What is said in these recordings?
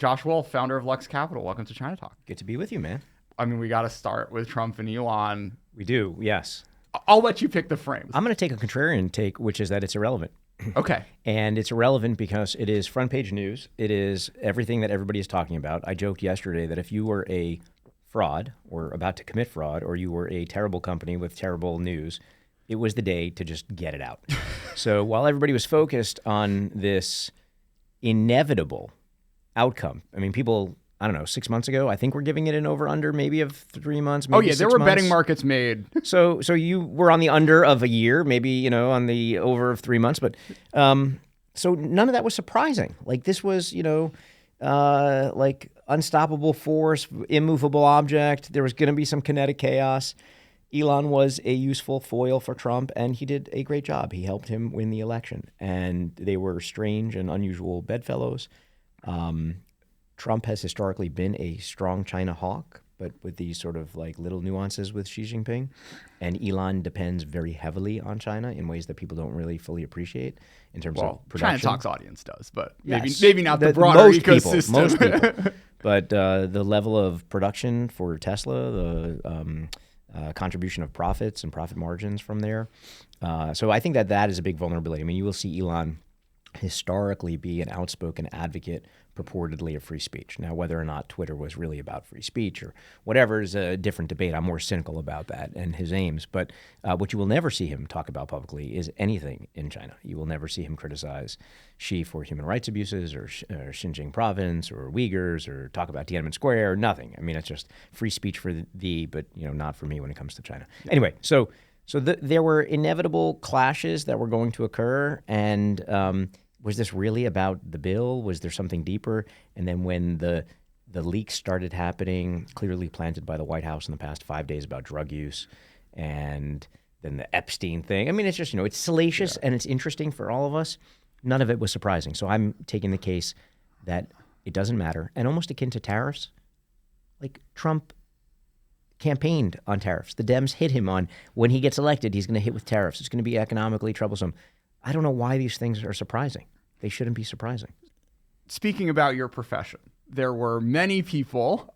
Josh Wolfe, founder of Lux Capital. Welcome to ChinaTalk. Good to be with you, man. I mean, we got to start with Trump and Elon. We do, yes. I'll let you pick the frames. I'm going to take a contrarian take, which is that it's irrelevant. Okay. And it's irrelevant because it is front page news. It is everything that everybody is talking about. I joked yesterday that if you were a fraud or about to commit fraud, or you were a terrible company with terrible news, it was the day to just get it out. So while everybody was focused on this inevitable outcome, I mean, people, I don't know, 6 months ago, I think we're giving it an over-under maybe of 3 months, maybe 6 months. There were betting markets made. So you were on the under of a year, maybe, on the over of 3 months. But so none of that was surprising. Like this was, like unstoppable force, immovable object. There was going to be some kinetic chaos. Elon was a useful foil for Trump, and he did a great job. He helped him win the election. And they were strange and unusual bedfellows. Trump has historically been a strong China hawk, but with these sort of like little nuances with Xi Jinping. And Elon depends very heavily on China in ways that people don't really fully appreciate in terms of production. ChinaTalk's audience does, but yes, maybe not the broader ecosystem. Most people. But the level of production for Tesla, the contribution of profits and profit margins from there. So I think that is a big vulnerability. I mean, you will see Elon historically be an outspoken advocate purportedly of free speech. Now, whether or not Twitter was really about free speech or whatever is a different debate. I'm more cynical about that and his aims. But what you will never see him talk about publicly is anything in China. You will never see him criticize Xi for human rights abuses or Xinjiang province or Uyghurs or talk about Tiananmen Square or nothing. I mean, it's just free speech for thee, but not for me when it comes to China. Yeah. Anyway, so there were inevitable clashes that were going to occur, and was this really about the bill? Was there something deeper? And then when the leaks started happening, clearly planted by the White House in the past 5 days about drug use, and then the Epstein thing. I mean, it's just, it's salacious and it's interesting for all of us. None of it was surprising. So I'm taking the case that it doesn't matter, and almost akin to tariffs. Like Trump campaigned on tariffs. The Dems hit him on when he gets elected, he's going to hit with tariffs. It's going to be economically troublesome. I don't know why these things are surprising. They shouldn't be surprising. Speaking about your profession, there were many people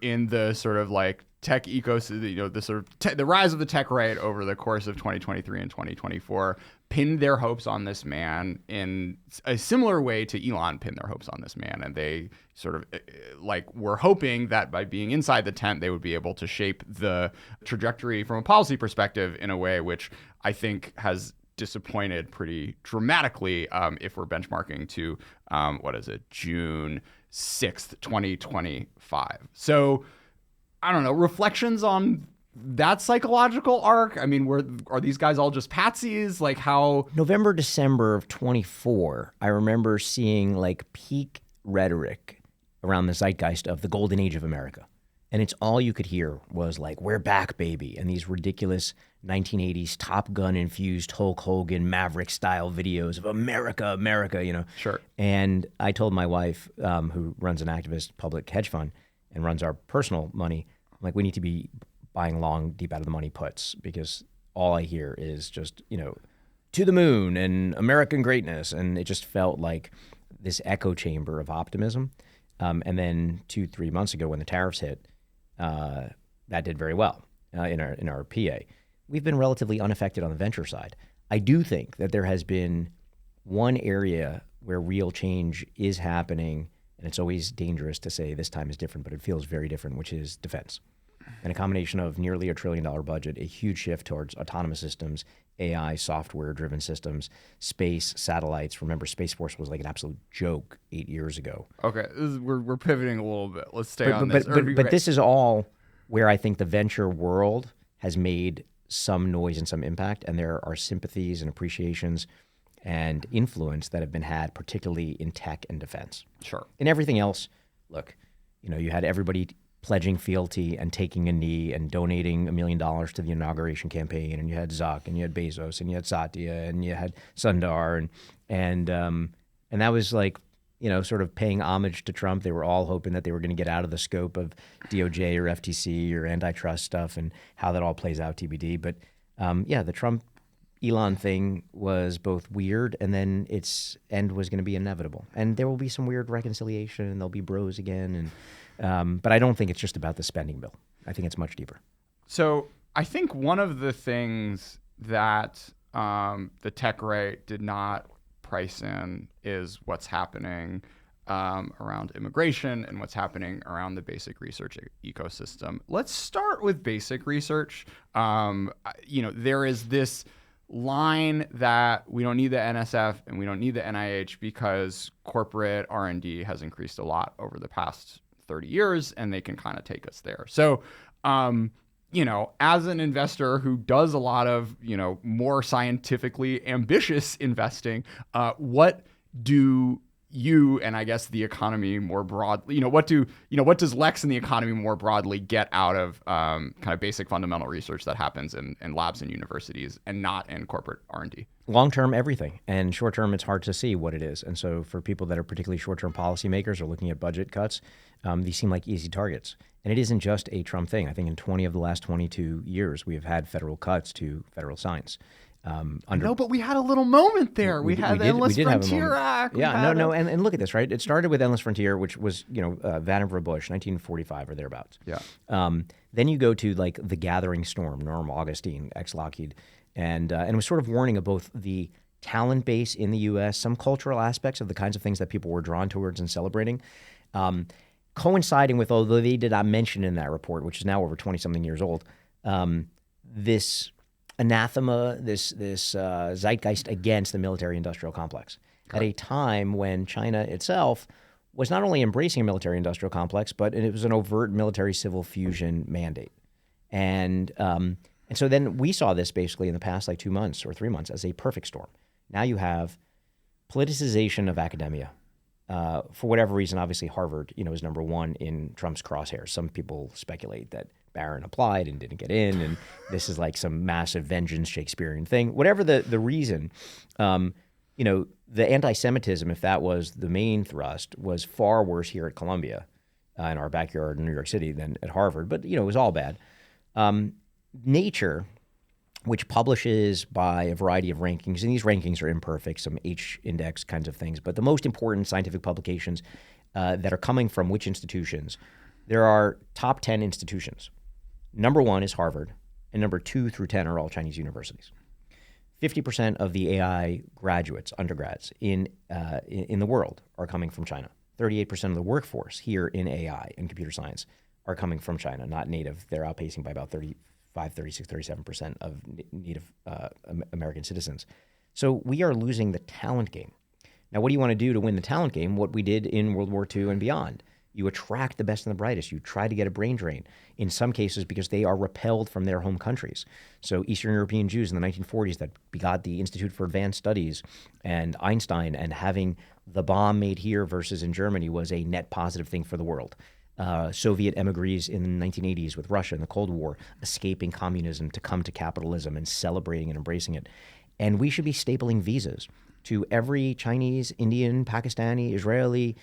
in the sort of like tech ecosystem, the sort of the rise of the tech right over the course of 2023 and 2024 pinned their hopes on this man in a similar way to Elon pinned their hopes on this man. And they sort of were hoping that by being inside the tent, they would be able to shape the trajectory from a policy perspective in a way which I think has disappointed pretty dramatically if we're benchmarking to, June 6th, 2025. So, I don't know, reflections on that psychological arc? I mean, are these guys all just patsies? Like how... November, December of 24, I remember seeing like peak rhetoric around the zeitgeist of the golden age of America. And it's all you could hear was like, we're back, baby. And these ridiculous 1980s Top Gun-infused Hulk Hogan Maverick-style videos of America, America, Sure. And I told my wife, who runs an activist public hedge fund and runs our personal money, like, we need to be buying long, deep out of the money puts, because all I hear is just, to the moon and American greatness. And it just felt like this echo chamber of optimism. And then 2-3 months ago when the tariffs hit, that did very well in our PA. We've been relatively unaffected on the venture side. I do think that there has been one area where real change is happening, and it's always dangerous to say this time is different, but it feels very different, which is defense. And a combination of nearly $1 trillion budget, a huge shift towards autonomous systems, AI, software-driven systems, space, satellites. Remember, Space Force was like an absolute joke 8 years ago. Okay, we're pivoting a little bit. Let's stay on this. But this is all where I think the venture world has made some noise and some impact, and there are sympathies and appreciations and influence that have been had, particularly in tech and defense. Sure. In everything else, look, you had everybody pledging fealty and taking a knee and donating $1 million to the inauguration campaign, and you had Zuck, and you had Bezos, and you had Satya, and you had Sundar, and that was like, sort of paying homage to Trump. They were all hoping that they were going to get out of the scope of DOJ or FTC or antitrust stuff, and how that all plays out TBD. But the Trump Elon thing was both weird and then its end was going to be inevitable. And there will be some weird reconciliation and there'll be bros again. And but I don't think it's just about the spending bill. I think it's much deeper. So I think one of the things that the tech rate did not price in is what's happening around immigration and what's happening around the basic research ecosystem. Let's start with basic research. There is this line that we don't need the NSF and we don't need the NIH because corporate R&D has increased a lot over the past 30 years and they can kind of take us there. So, as an investor who does a lot of, more scientifically ambitious investing, what do you and I guess the economy more broadly, what does Lex and the economy more broadly get out of kind of basic fundamental research that happens in labs and universities and not in corporate R&D? Long-term, everything. And short-term, it's hard to see what it is. And so for people that are particularly short-term policymakers or looking at budget cuts, these seem like easy targets. And it isn't just a Trump thing. I think in 20 of the last 22 years, we have had federal cuts to federal science. No, but we had a little moment there. We had the Endless Frontier Act. Yeah, and look at this, right? It started with Endless Frontier, which was, Vannevar Bush, 1945 or thereabouts. Yeah. Then you go to like the Gathering Storm, Norm Augustine, ex-Lockheed, and it was sort of warning of both the talent base in the U.S., some cultural aspects of the kinds of things that people were drawn towards and celebrating, coinciding with, although they did not mention in that report, which is now over 20-something years old, this anathema, this zeitgeist against the military-industrial complex at a time when China itself was not only embracing a military-industrial complex, but it was an overt military-civil fusion mandate. And so then we saw this basically in the past 2 months or 3 months as a perfect storm. Now you have politicization of academia. For whatever reason, obviously Harvard, is number one in Trump's crosshairs. Some people speculate that Barron applied and didn't get in, and this is like some massive vengeance Shakespearean thing. Whatever the reason, the anti-Semitism, if that was the main thrust, was far worse here at Columbia, in our backyard in New York City, than at Harvard. But it was all bad. Nature, which publishes by a variety of rankings, and these rankings are imperfect, some H-index kinds of things, but the most important scientific publications that are coming from which institutions, there are top 10 institutions. Number 1 is Harvard, and number 2 through 10 are all Chinese universities. 50% of the AI graduates, undergrads, in the world are coming from China. 38% of the workforce here in AI and computer science are coming from China, not native. They're outpacing by about 35, 36, 37% of native American citizens. So we are losing the talent game. Now, what do you want to do to win the talent game? What we did in World War II and beyond. You attract the best and the brightest. You try to get a brain drain, in some cases because they are repelled from their home countries. So Eastern European Jews in the 1940s that begot the Institute for Advanced Studies and Einstein, and having the bomb made here versus in Germany was a net positive thing for the world. Soviet emigres in the 1980s with Russia in the Cold War, escaping communism to come to capitalism and celebrating and embracing it. And we should be stapling visas to every Chinese, Indian, Pakistani, Israeli,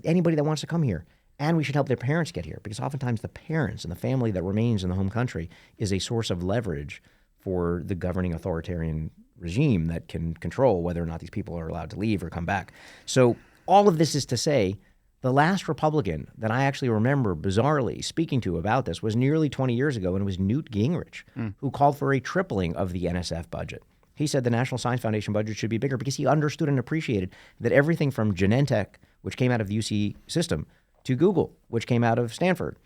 anybody that wants to come here. And we should help their parents get here, because oftentimes the parents and the family that remains in the home country is a source of leverage for the governing authoritarian regime that can control whether or not these people are allowed to leave or come back. So all of this is to say, the last Republican that I actually remember bizarrely speaking to about this was nearly 20 years ago, and it was Newt Gingrich, who called for a tripling of the NSF budget. He said the National Science Foundation budget should be bigger because he understood and appreciated that everything from Genentech, which came out of the UC system, to Google, which came out of Stanford,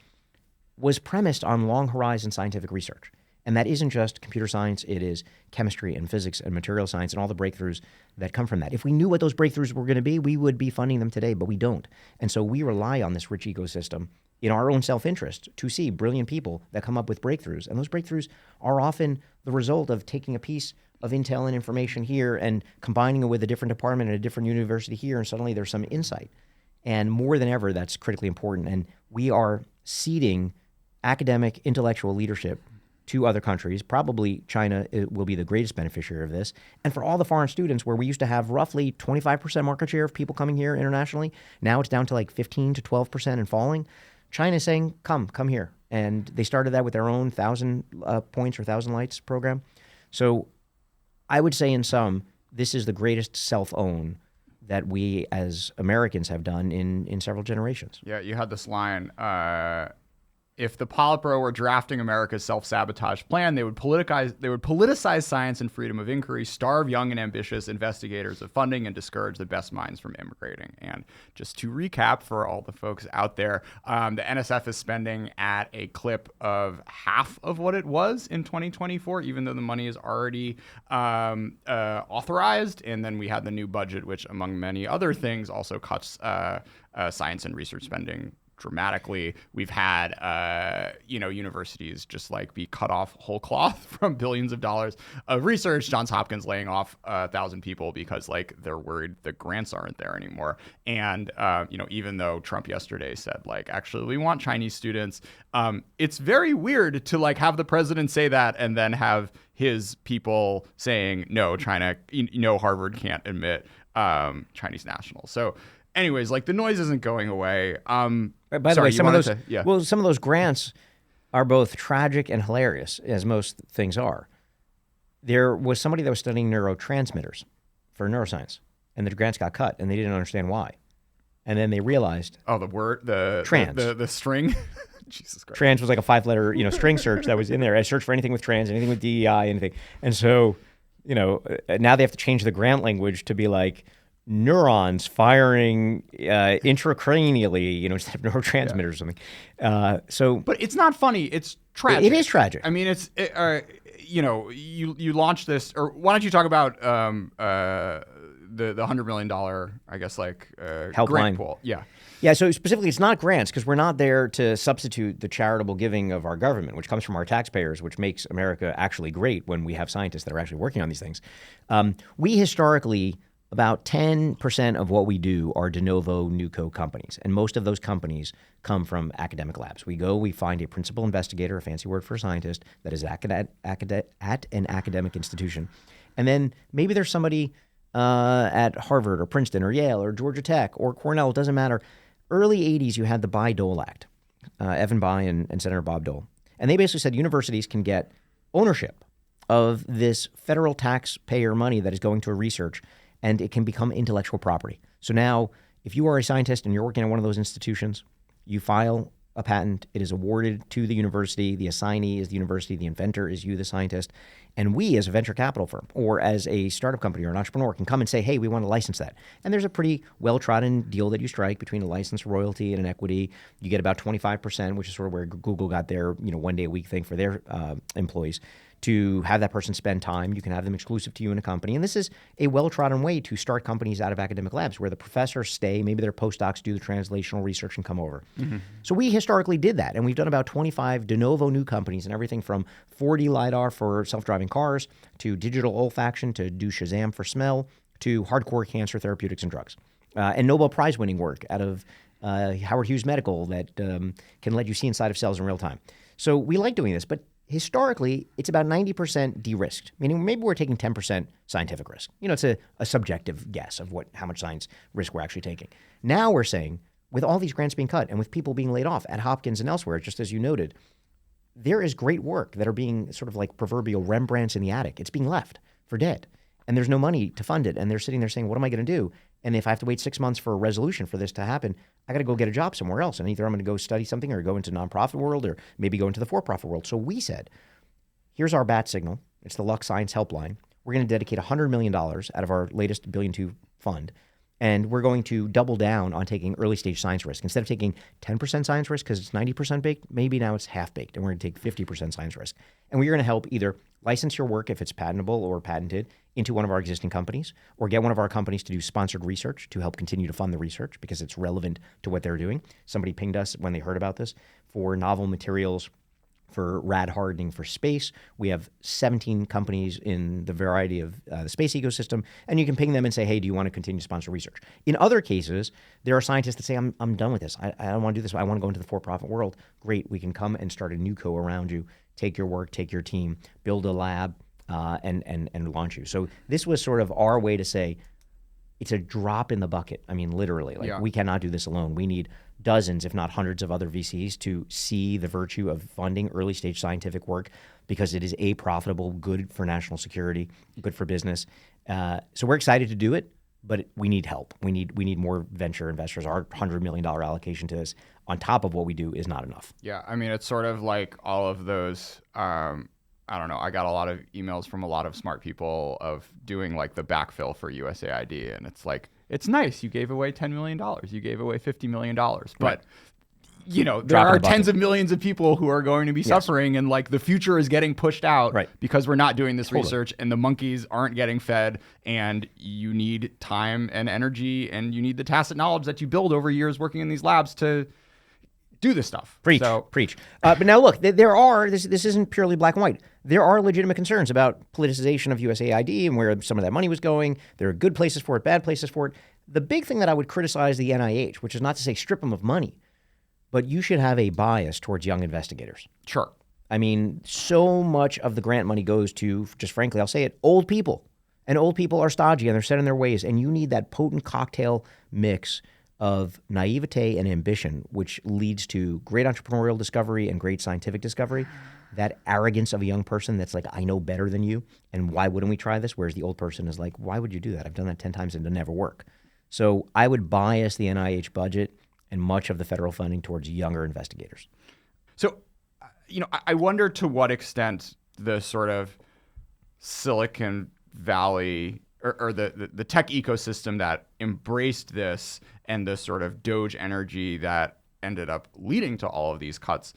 was premised on long horizon scientific research. And that isn't just computer science, it is chemistry and physics and material science and all the breakthroughs that come from that. If we knew what those breakthroughs were going to be, we would be funding them today, but we don't. And so we rely on this rich ecosystem in our own self-interest to see brilliant people that come up with breakthroughs. And those breakthroughs are often the result of taking a piece of intel and information here and combining it with a different department at a different university here, and suddenly there's some insight. And more than ever, that's critically important. And we are ceding academic, intellectual leadership to other countries. Probably China will be the greatest beneficiary of this. And for all the foreign students, where we used to have roughly 25% market share of people coming here internationally, now it's down to like 15 to 12% and falling. China is saying, come here. And they started that with their own 1,000 points or 1,000 lights program. So I would say in sum, this is the greatest self-own that we as Americans have done in several generations. Yeah, you had this line, if the Politburo were drafting America's self-sabotage plan, they would politicize science and freedom of inquiry, starve young and ambitious investigators of funding, and discourage the best minds from immigrating. And just to recap for all the folks out there, the NSF is spending at a clip of half of what it was in 2024, even though the money is already authorized. And then we had the new budget, which, among many other things, also cuts science and research spending dramatically. We've had, universities just like be cut off whole cloth from billions of dollars of research. Johns Hopkins laying off 1,000 people because like they're worried the grants aren't there anymore. And, even though Trump yesterday said like, actually, we want Chinese students, it's very weird to like have the president say that and then have his people saying, no, China, Harvard can't admit Chinese nationals. So anyways, like the noise isn't going away. By the way, some of those grants are both tragic and hilarious, as most things are. There was somebody that was studying neurotransmitters for neuroscience, and the grants got cut, and they didn't understand why. And then they realized, trans, the string. Jesus Christ. Trans was like a 5-letter, string search that was in there. I searched for anything with trans, anything with DEI, anything. And so, now they have to change the grant language to be like, neurons firing intracranially, instead of neurotransmitters or something. But it's not funny. It's tragic. It is tragic. I mean, you launched this, or why don't you talk about the $100 million, I guess, helpline grant pool? Yeah. Yeah, so specifically, it's not grants because we're not there to substitute the charitable giving of our government, which comes from our taxpayers, which makes America actually great when we have scientists that are actually working on these things. We historically, about 10% of what we do are de novo NewCo companies, and most of those companies come from academic labs. We find a principal investigator, a fancy word for a scientist, that is at an academic institution. And then maybe there's somebody at Harvard or Princeton or Yale or Georgia Tech or Cornell, it doesn't matter. Early 80s, you had the Bayh-Dole Act, Evan Bayh and Senator Bob Dole. And they basically said universities can get ownership of this federal taxpayer money that is going to research, and it can become intellectual property. So now, if you are a scientist and you're working at one of those institutions, you file a patent, it is awarded to the university, the assignee is the university, the inventor is you, the scientist, and we as a venture capital firm or as a startup company or an entrepreneur can come and say, hey, we want to license that. And there's a pretty well-trodden deal that you strike between a license royalty and an equity. You get about 25%, which is sort of where Google got their 1 day a week thing for their employees. To have that person spend time. You can have them exclusive to you in a company. And this is a well-trodden way to start companies out of academic labs where the professors stay, maybe their postdocs do the translational research and come over. Mm-hmm. So we historically did that. And we've done about 25 de novo new companies and everything from 4D LiDAR for self-driving cars to digital olfaction to do Shazam for smell to hardcore cancer therapeutics and drugs. And Nobel Prize winning work out of Howard Hughes Medical that can let you see inside of cells in real time. So we like doing this, but historically, it's about 90% de-risked, meaning maybe we're taking 10% scientific risk. It's a subjective guess of how much science risk we're actually taking. Now we're saying, with all these grants being cut and with people being laid off at Hopkins and elsewhere, just as you noted, there is great work that are being sort of like proverbial Rembrandts in the attic. It's being left for dead. And there's no money to fund it. And they're sitting there saying, what am I going to do? And if I have to wait 6 months for a resolution for this to happen, I got to go get a job somewhere else. And either I'm going to go study something or go into nonprofit world or maybe go into the for-profit world. So we said, here's our bat signal. It's the Lux Science Helpline. We're going to dedicate $100 million out of our latest $1.2 billion fund. And we're going to double down on taking early stage science risk. Instead of taking 10% science risk because it's 90% baked, maybe now it's half baked and we're going to take 50% science risk. And we're going to help either license your work if it's patentable or patented into one of our existing companies or get one of our companies to do sponsored research to help continue to fund the research because it's relevant to what they're doing. Somebody pinged us when they heard about this for novel materials for rad hardening for space. We have 17 companies in the variety of the space ecosystem, and you can ping them and say, hey, do you want to continue to sponsor research? In other cases, there are scientists that say, I'm done with this. I don't want to do this. I want to go into the for-profit world. Great. We can come and start a new co around you, take your work, take your team, build a lab, and launch you. So this was sort of our way to say, it's a drop in the bucket. I mean, literally, we cannot do this alone. We need dozens, if not hundreds of other VCs to see the virtue of funding early stage scientific work because it is A, profitable, good for national security, good for business. So we're excited to do it, but we need help. We need more venture investors. Our $100 million allocation to this on top of what we do is not enough. Yeah, I mean, it's sort of like all of those, I don't know, I got a lot of emails from a lot of smart people of doing like the backfill for USAID. And it's like, it's nice. You gave away $10 million. You gave away $50 million. But, Right. you know, there Drop in are the bucket. tens of millions of people who are going to be suffering. And like the future is getting pushed out Right. because we're not doing this Totally. research and the monkeys aren't getting fed. And you need time and energy and you need the tacit knowledge that you build over years working in these labs to do this stuff. Preach. But now look, this isn't purely black and white. There are legitimate concerns about politicization of USAID and where some of that money was going. There are good places for it, bad places for it. The big thing that I would criticize the NIH, which is not to say strip them of money, but you should have a bias towards young investigators. Sure. I mean, so much of the grant money goes to, just frankly, I'll say it, old people. And old people are stodgy and they're set in their ways. And you need that potent cocktail mix of naivete and ambition, which leads to great entrepreneurial discovery and great scientific discovery. That arrogance of a young person that's like, I know better than you, and why wouldn't we try this? Whereas the old person is like, why would you do that? I've done that 10 times and it'll never work. So I would bias the NIH budget and much of the federal funding towards younger investigators. So, you know, I wonder to what extent the sort of Silicon Valley or the tech ecosystem that embraced this and the sort of Doge energy that ended up leading to all of these cuts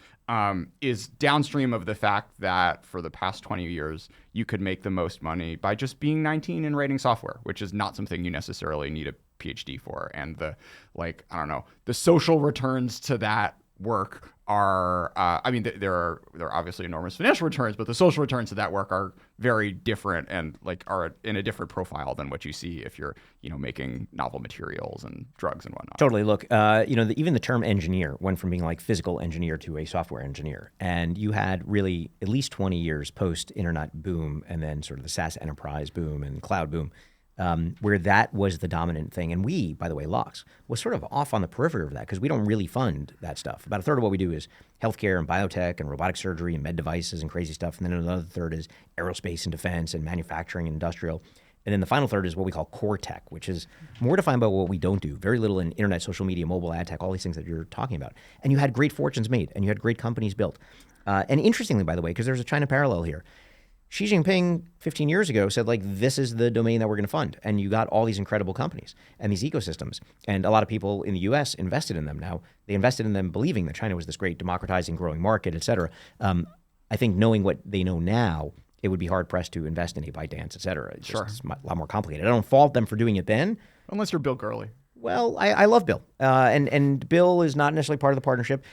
is downstream of the fact that for the past 20 years, you could make the most money by just being 19 and writing software, which is not something you necessarily need a PhD for. And the, like, I don't know, the social returns to that work are, I mean, there are obviously enormous financial returns, but the social returns to that work are very different and like are in a different profile than what you see if you're, you know, making novel materials and drugs and whatnot. Totally. Look, you know, even the term engineer went from being like physical engineer to a software engineer. And you had really at least 20 years post-internet boom and then sort of the SaaS enterprise boom and cloud boom, where that was the dominant thing. And we, by the way, Lux, was sort of off on the periphery of that because we don't really fund that stuff. About a third of what we do is healthcare and biotech and robotic surgery and med devices and crazy stuff. And then another third is aerospace and defense and manufacturing and industrial. And then the final third is what we call core tech, which is more defined by what we don't do. Very little in internet, social media, mobile ad tech, all these things that you're talking about. And you had great fortunes made and you had great companies built. And interestingly, by the way, because there's a China parallel here, Xi Jinping 15 years ago said, like, this is the domain that we're going to fund. And you got all these incredible companies and these ecosystems. And a lot of people in the US invested in them. Now, they invested in them believing that China was this great democratizing, growing market, et cetera. I think knowing what they know now, it would be hard pressed to invest in a ByteDance, et cetera. It's just a lot more complicated. I don't fault them for doing it then. Unless you're Bill Gurley. Well, I love Bill. And Bill is not necessarily part of the partnership.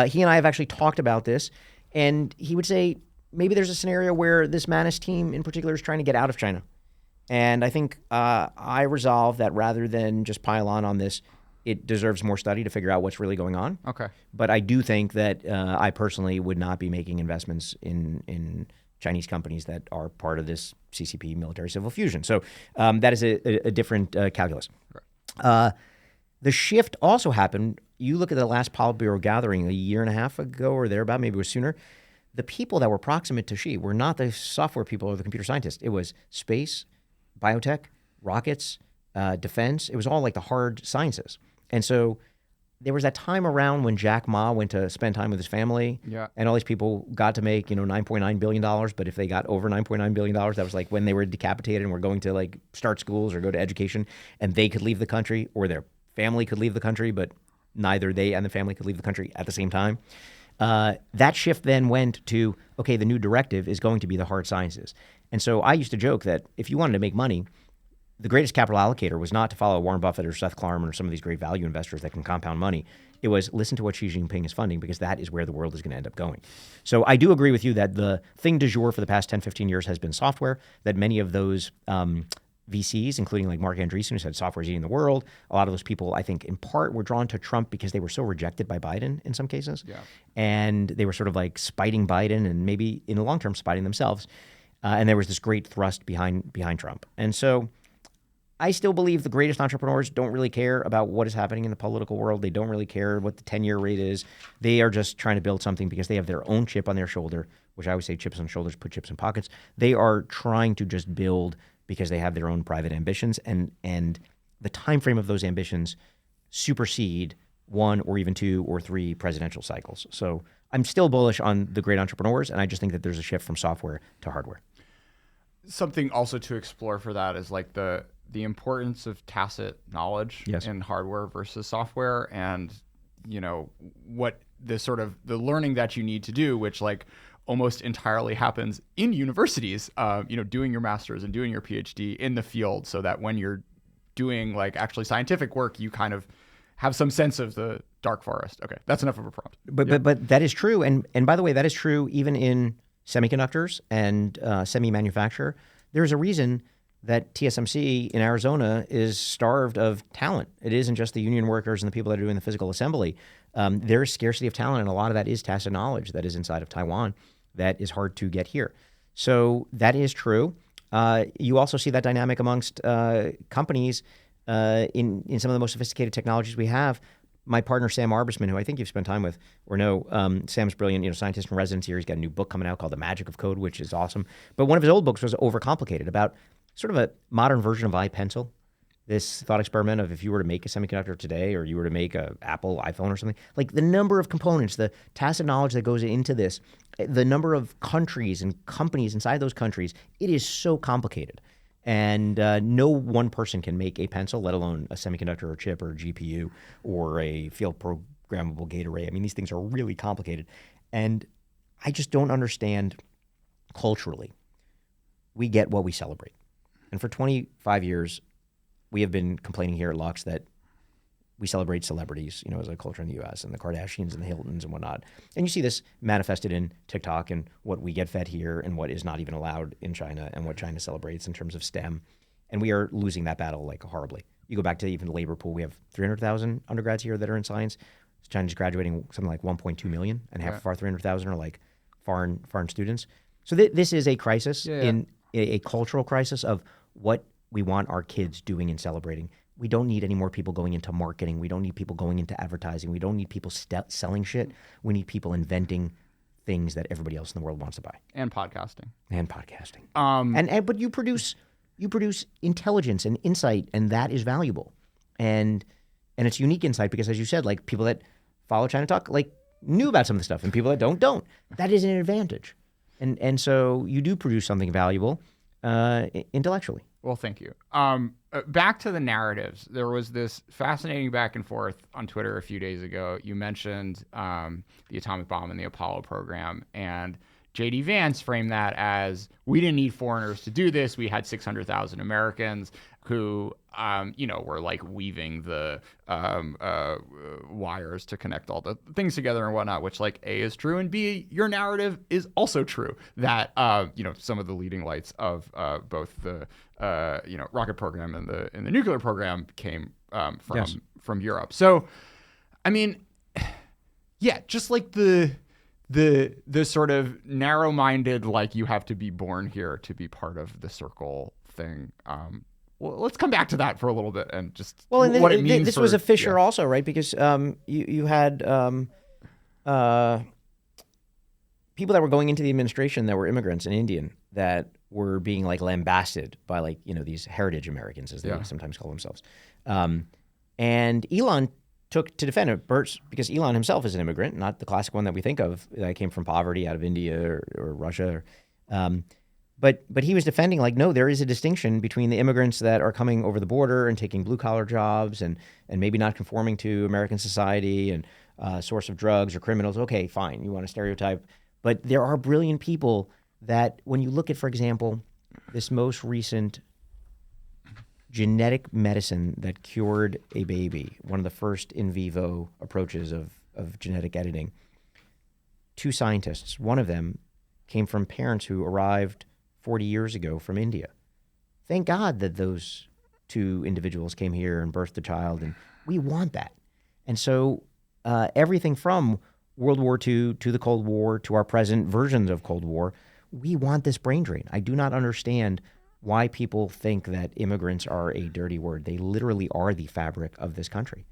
He and I have actually talked about this. And he would say, maybe there's a scenario where this Manus team in particular is trying to get out of China. And I think I resolve that rather than just pile on this, it deserves more study to figure out what's really going on. Okay. But I do think that I personally would not be making investments in Chinese companies that are part of this CCP military civil fusion. So that is a different calculus. Right. The shift also happened. You look at the last Politburo gathering a year and a half ago or thereabout, maybe it was sooner. The people that were proximate to Xi were not the software people or the computer scientists. It was space, biotech, rockets, defense. It was all like the hard sciences. And so there was that time around when Jack Ma went to spend time with his family. Yeah. And all these people got to make, $9.9 billion. But if they got over $9.9 billion, that was like when they were decapitated and were going to like start schools or go to education and they could leave the country or their family could leave the country, but neither they and the family could leave the country at the same time. That shift then went to, okay, the new directive is going to be the hard sciences. And so I used to joke that if you wanted to make money, the greatest capital allocator was not to follow Warren Buffett or Seth Klarman or some of these great value investors that can compound money. It was listen to what Xi Jinping is funding because that is where the world is going to end up going. So I do agree with you that the thing du jour for the past 10, 15 years has been software, that many of those VCs, including like Mark Andreessen, who said software is eating the world. A lot of those people, I think, in part were drawn to Trump because they were so rejected by Biden in some cases. Yeah. And they were sort of like spiting Biden and maybe in the long term spiting themselves. And there was this great thrust behind Trump. And so I still believe the greatest entrepreneurs don't really care about what is happening in the political world. They don't really care what the 10-year rate is. They are just trying to build something because they have their own chip on their shoulder, which I always say chips on shoulders, put chips in pockets. They are trying to just build because they have their own private ambitions, and the time frame of those ambitions supersede 1 or even 2 or 3 presidential cycles. So I'm still bullish on the great entrepreneurs, and I just think that there's a shift from software to hardware. Something also to explore for that is like the importance of tacit knowledge in hardware versus software, and what the sort of the learning that you need to do, which like almost entirely happens in universities, doing your master's and doing your PhD in the field, so that when you're doing like actually scientific work, you kind of have some sense of the dark forest. Okay, that's enough of a prompt. But that is true, and by the way, that is true even in semiconductors and semi-manufacture. There's a reason that TSMC in Arizona is starved of talent. It isn't just the union workers and the people that are doing the physical assembly. There is scarcity of talent, and a lot of that is tacit knowledge that is inside of Taiwan that is hard to get here. So that is true. You also see that dynamic amongst companies in some of the most sophisticated technologies we have. My partner, Sam Arbesman, who I think you've spent time with or know, Sam's brilliant, scientist in residence here. He's got a new book coming out called The Magic of Code, which is awesome. But one of his old books was Overcomplicated, about sort of a modern version of iPencil. This thought experiment of if you were to make a semiconductor today, or you were to make a Apple iPhone or something, like the number of components, the tacit knowledge that goes into this, the number of countries and companies inside those countries, it is so complicated. And no one person can make a pencil, let alone a semiconductor or chip or a GPU or a field programmable gate array. I mean, these things are really complicated. And I just don't understand culturally. We get what we celebrate. And for 25 years, we have been complaining here at Lux that we celebrate celebrities, as a culture in the U.S. and the Kardashians and the Hiltons and whatnot. And you see this manifested in TikTok and what we get fed here and what is not even allowed in China and what China celebrates in terms of STEM. And we are losing that battle like horribly. You go back to even the labor pool. We have 300,000 undergrads here that are in science. China's graduating something like 1.2 million, and half of our 300,000 are like foreign students. So this is a crisis, in a cultural crisis of what we want our kids doing and celebrating. We don't need any more people going into marketing. We don't need people going into advertising. We don't need people selling shit. We need people inventing things that everybody else in the world wants to buy. And podcasting. But you produce intelligence and insight, and that is valuable. And it's unique insight because, as you said, like people that follow ChinaTalk like knew about some of the stuff, and people that don't. That is an advantage. And so you do produce something valuable intellectually. Well, thank you. Back to the narratives. There was this fascinating back and forth on Twitter a few days ago. You mentioned the atomic bomb and the Apollo program, and J.D. Vance framed that as, we didn't need foreigners to do this. We had 600,000 Americans who, were like weaving the wires to connect all the things together and whatnot, which like A is true, and B, your narrative is also true, that, some of the leading lights of both the, rocket program and the nuclear program came from Europe. So, I mean, yeah, just like the sort of narrow-minded, like you have to be born here to be part of the circle thing. Well, let's come back to that for a little bit and just what it means. This was a fissure also, right? Because you had people that were going into the administration that were immigrants and Indian that were being like lambasted by these heritage Americans, as they sometimes call themselves. And Elon took to defend it because Elon himself is an immigrant, not the classic one that we think of that came from poverty out of India or Russia. But he was defending no, there is a distinction between the immigrants that are coming over the border and taking blue collar jobs and maybe not conforming to American society and source of drugs or criminals. Okay, fine, you want to stereotype, but there are brilliant people that when you look at, for example, this most recent genetic medicine that cured a baby, one of the first in vivo approaches of genetic editing, 2 scientists, one of them came from parents who arrived 40 years ago from India. Thank God that those 2 individuals came here and birthed a child, and we want that. And so everything from World War II to the Cold War to our present versions of Cold War, we want this brain drain. I do not understand why people think that immigrants are a dirty word. They literally are the fabric of this country.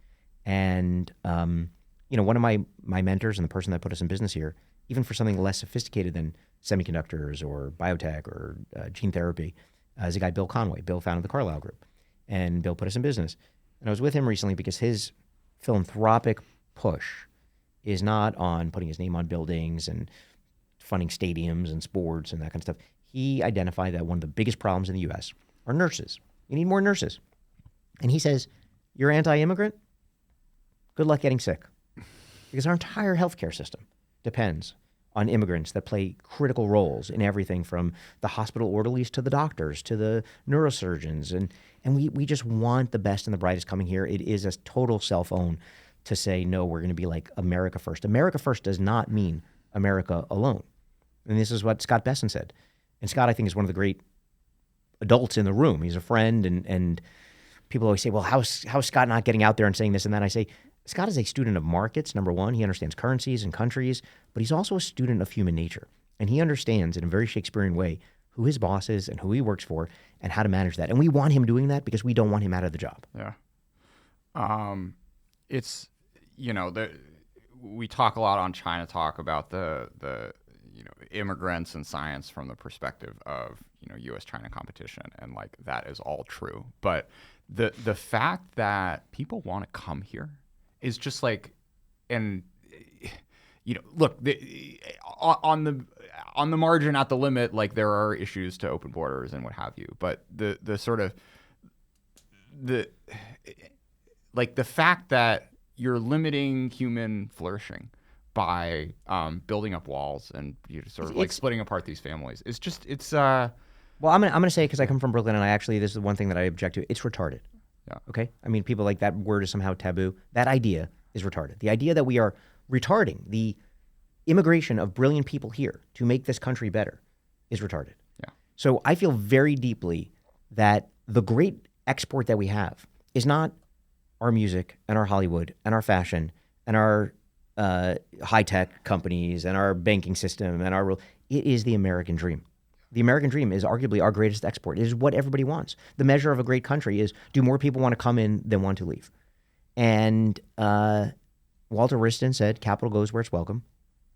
And, one of my mentors and the person that put us in business here, even for something less sophisticated than semiconductors or biotech or gene therapy, is a guy, Bill Conway. Bill founded the Carlyle Group, and Bill put us in business. And I was with him recently because his philanthropic push is not on putting his name on buildings and funding stadiums and sports and that kind of stuff. He identified that one of the biggest problems in the U.S. are nurses. You need more nurses. And he says, you're anti-immigrant? Good luck getting sick. Because our entire healthcare system depends on immigrants that play critical roles in everything from the hospital orderlies to the doctors to the neurosurgeons. And we just want the best and the brightest coming here. It is a total self-own to say, no, we're going to be like America first. America first does not mean America alone. And this is what Scott Besson said. And Scott, I think, is one of the great adults in the room. He's a friend, and people always say, well, how's Scott not getting out there and saying this and that? I say, Scott is a student of markets, number one. He understands currencies and countries, but he's also a student of human nature. And he understands in a very Shakespearean way who his boss is and who he works for and how to manage that. And we want him doing that because we don't want him out of the job. Yeah. We talk a lot on ChinaTalk about the immigrants and science from the perspective of, U.S.-China competition. And like, that is all true. But the fact that people want to come here is just like, and look, on the margin, at the limit, like there are issues to open borders and what have you. But the sort of the fact that you're limiting human flourishing by building up walls and sort of like splitting apart these families is just well, I'm gonna say, because I come from Brooklyn, and this is the one thing that I object to. It's retarded. Yeah. Okay. I mean, people like that word is somehow taboo. That idea is retarded. The idea that we are retarding the immigration of brilliant people here to make this country better is retarded. Yeah. So I feel very deeply that the great export that we have is not our music and our Hollywood and our fashion and our high-tech companies and our banking system and it is the American dream. The American dream is arguably our greatest export. It is what everybody wants. The measure of a great country is, do more people want to come in than want to leave? And Walter Wriston said, capital goes where it's welcome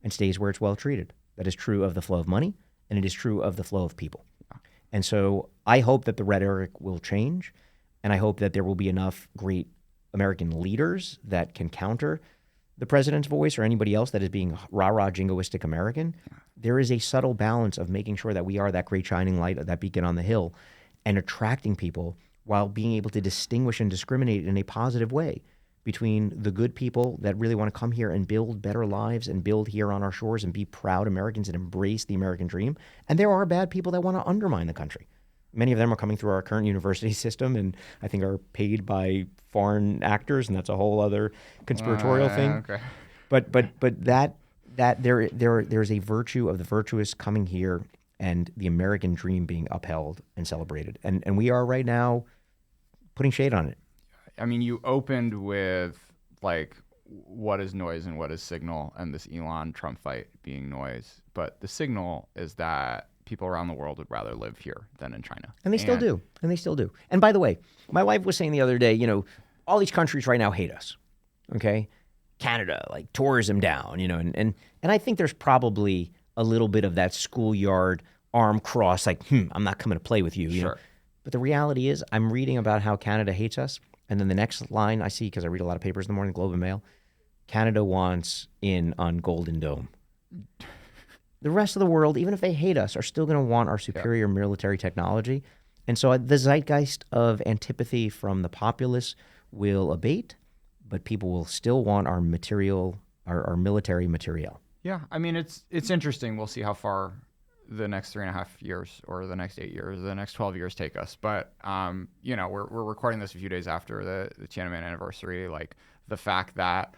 and stays where it's well treated. That is true of the flow of money, and it is true of the flow of people. And so I hope that the rhetoric will change, and I hope that there will be enough great American leaders that can counter the president's voice or anybody else that is being rah-rah jingoistic American. There is a subtle balance of making sure that we are that great shining light, that beacon on the hill, and attracting people while being able to distinguish and discriminate in a positive way between the good people that really want to come here and build better lives and build here on our shores and be proud Americans and embrace the American dream. And there are bad people that want to undermine the country. Many of them are coming through our current university system and I think are paid by foreign actors, and that's a whole other conspiratorial thing. Okay. But that there's a virtue of the virtuous coming here and the American dream being upheld and celebrated. And we are right now putting shade on it. I mean, you opened with like, what is noise and what is signal, and this Elon Trump fight being noise. But the signal is that people around the world would rather live here than in China. And they still do. And they still do. And by the way, my wife was saying the other day, all these countries right now hate us. Okay? Canada, like tourism down, and I think there's probably a little bit of that schoolyard arm cross, like, I'm not coming to play with you. Sure. But the reality is, I'm reading about how Canada hates us. And then the next line I see, because I read a lot of papers in the morning, Globe and Mail, Canada wants in on Golden Dome. The rest of the world, even if they hate us, are still going to want our superior military technology. And so the zeitgeist of antipathy from the populace will abate, but people will still want our material, our military material. Yeah, I mean, it's interesting. We'll see how far the next 3.5 years or the next 8 years, the next 12 years take us. But, we're recording this a few days after the Tiananmen anniversary. Like, the fact that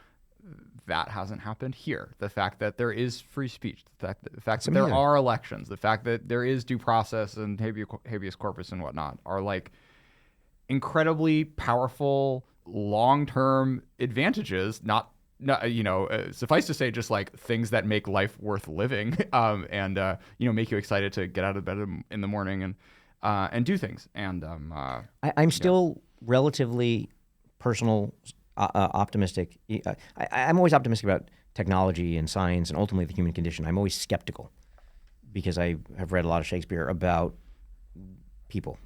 hasn't happened here, the fact that there is free speech, the fact that there are elections, the fact that there is due process and habeas corpus and whatnot are like incredibly powerful long-term advantages, not suffice to say, just like things that make life worth living, and make you excited to get out of bed in the morning. And and do things. And I'm still relatively optimistic. I'm always optimistic about technology and science and ultimately the human condition. I'm always skeptical because I have read a lot of Shakespeare about people.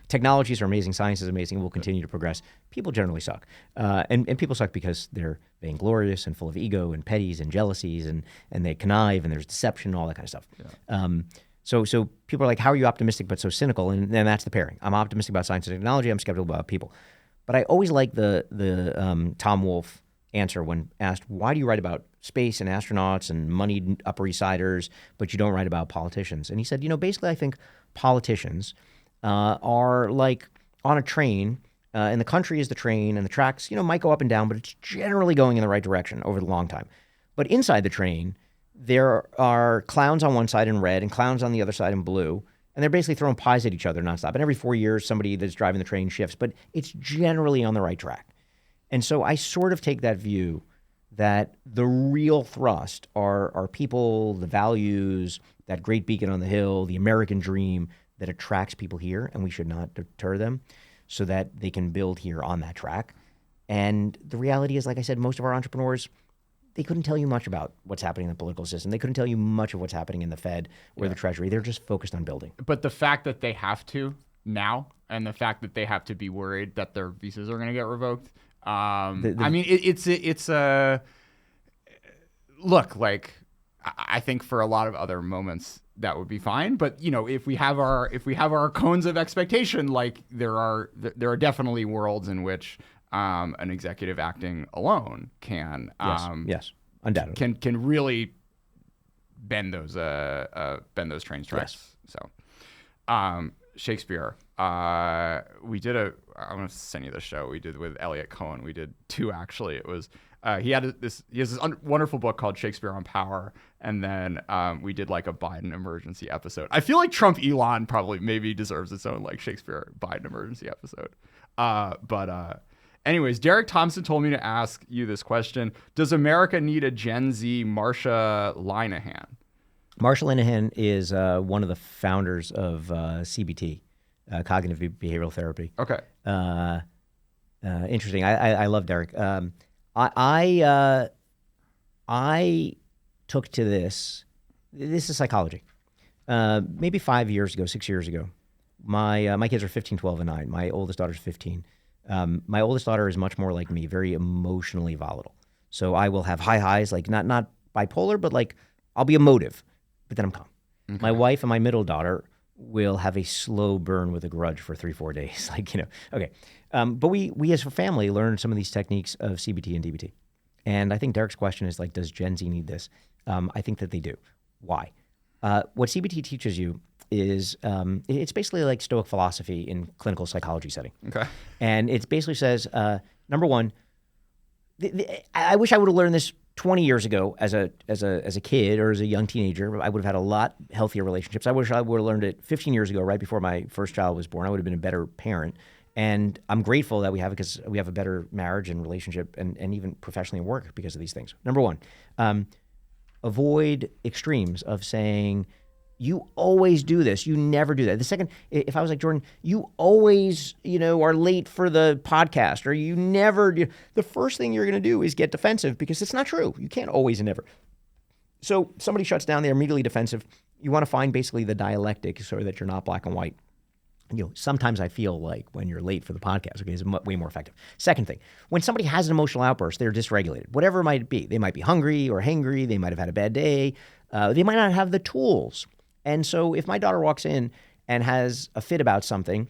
Technologies are amazing. Science is amazing. We'll continue to progress. People generally suck. And people suck because they're vainglorious and full of ego and petties and jealousies and they connive and there's deception and all that kind of stuff. Yeah. So people are like, how are you optimistic but so cynical? And then that's the pairing. I'm optimistic about science and technology. I'm skeptical about people. But I always like the Tom Wolfe answer when asked, why do you write about space and astronauts and moneyed Upper East Siders, but you don't write about politicians? And he said, basically I think politicians are like on a train, and the country is the train, and the tracks, might go up and down, but it's generally going in the right direction over the long time. But inside the train, there are clowns on one side in red and clowns on the other side in blue, and they're basically throwing pies at each other nonstop. And every 4 years, somebody that's driving the train shifts, but it's generally on the right track. And so I sort of take that view that the real thrust are people, the values, that great beacon on the hill, the American dream that attracts people here, and we should not deter them so that they can build here on that track. And the reality is, like I said, most of our entrepreneurs, they couldn't tell you much about what's happening in the political system. They couldn't tell you much of what's happening in the Fed or the Treasury. They're just focused on building. But the fact that they have to now, and the fact that they have to be worried that their visas are going to get revoked, I mean, it's a look, like, I think for a lot of other moments that would be fine. But if we have our cones of expectation, like there are definitely worlds in which an executive acting alone can yes, undoubtedly can really bend those train tracks. Yes. So Shakespeare, we did I'm gonna send you the show we did with Elliot Cohen. We did 2 actually. It was he has this wonderful book called Shakespeare on Power, and then we did like a Biden emergency episode. I feel like Trump-Elon probably maybe deserves its own like Shakespeare Biden emergency episode. Anyways, Derek Thompson told me to ask you this question: does America need a Gen Z Marsha Linehan? Marsha Linehan is one of the founders of CBT, cognitive behavioral therapy. Okay. Interesting. I love Derek. I took to this. This is psychology. Maybe 5 years ago, 6 years ago, my kids are 15, 12, and 9. My oldest daughter's 15. My oldest daughter is much more like me, very emotionally volatile. So I will have high highs, like not bipolar, but like I'll be emotive, but then I'm calm. Okay. My wife and my middle daughter will have a slow burn with a grudge for 3-4 days. Okay. But we as a family learned some of these techniques of CBT and DBT. And I think Derek's question is like, does Gen Z need this? I think that they do. Why? What CBT teaches you is it's basically like Stoic philosophy in clinical psychology setting. Okay. And it basically says, number one, I wish I would have learned this 20 years ago as a kid or as a young teenager. I would have had a lot healthier relationships. I wish I would have learned it 15 years ago, right before my first child was born. I would have been a better parent. And I'm grateful that we have it because we have a better marriage and relationship and even professionally in work because of these things. Number one, avoid extremes of saying, you always do this. You never do that. The second, if I was like, Jordan, you always, are late for the podcast, or you never do. The first thing you're going to do is get defensive because it's not true. You can't always and never. So somebody shuts down, they're immediately defensive. You want to find basically the dialectic so that you're not black and white. Sometimes I feel like when you're late for the podcast, okay, it's way more effective. Second thing, when somebody has an emotional outburst, they're dysregulated, whatever it might be. They might be hungry or hangry. They might have had a bad day. They might not have the tools. And so if my daughter walks in and has a fit about something,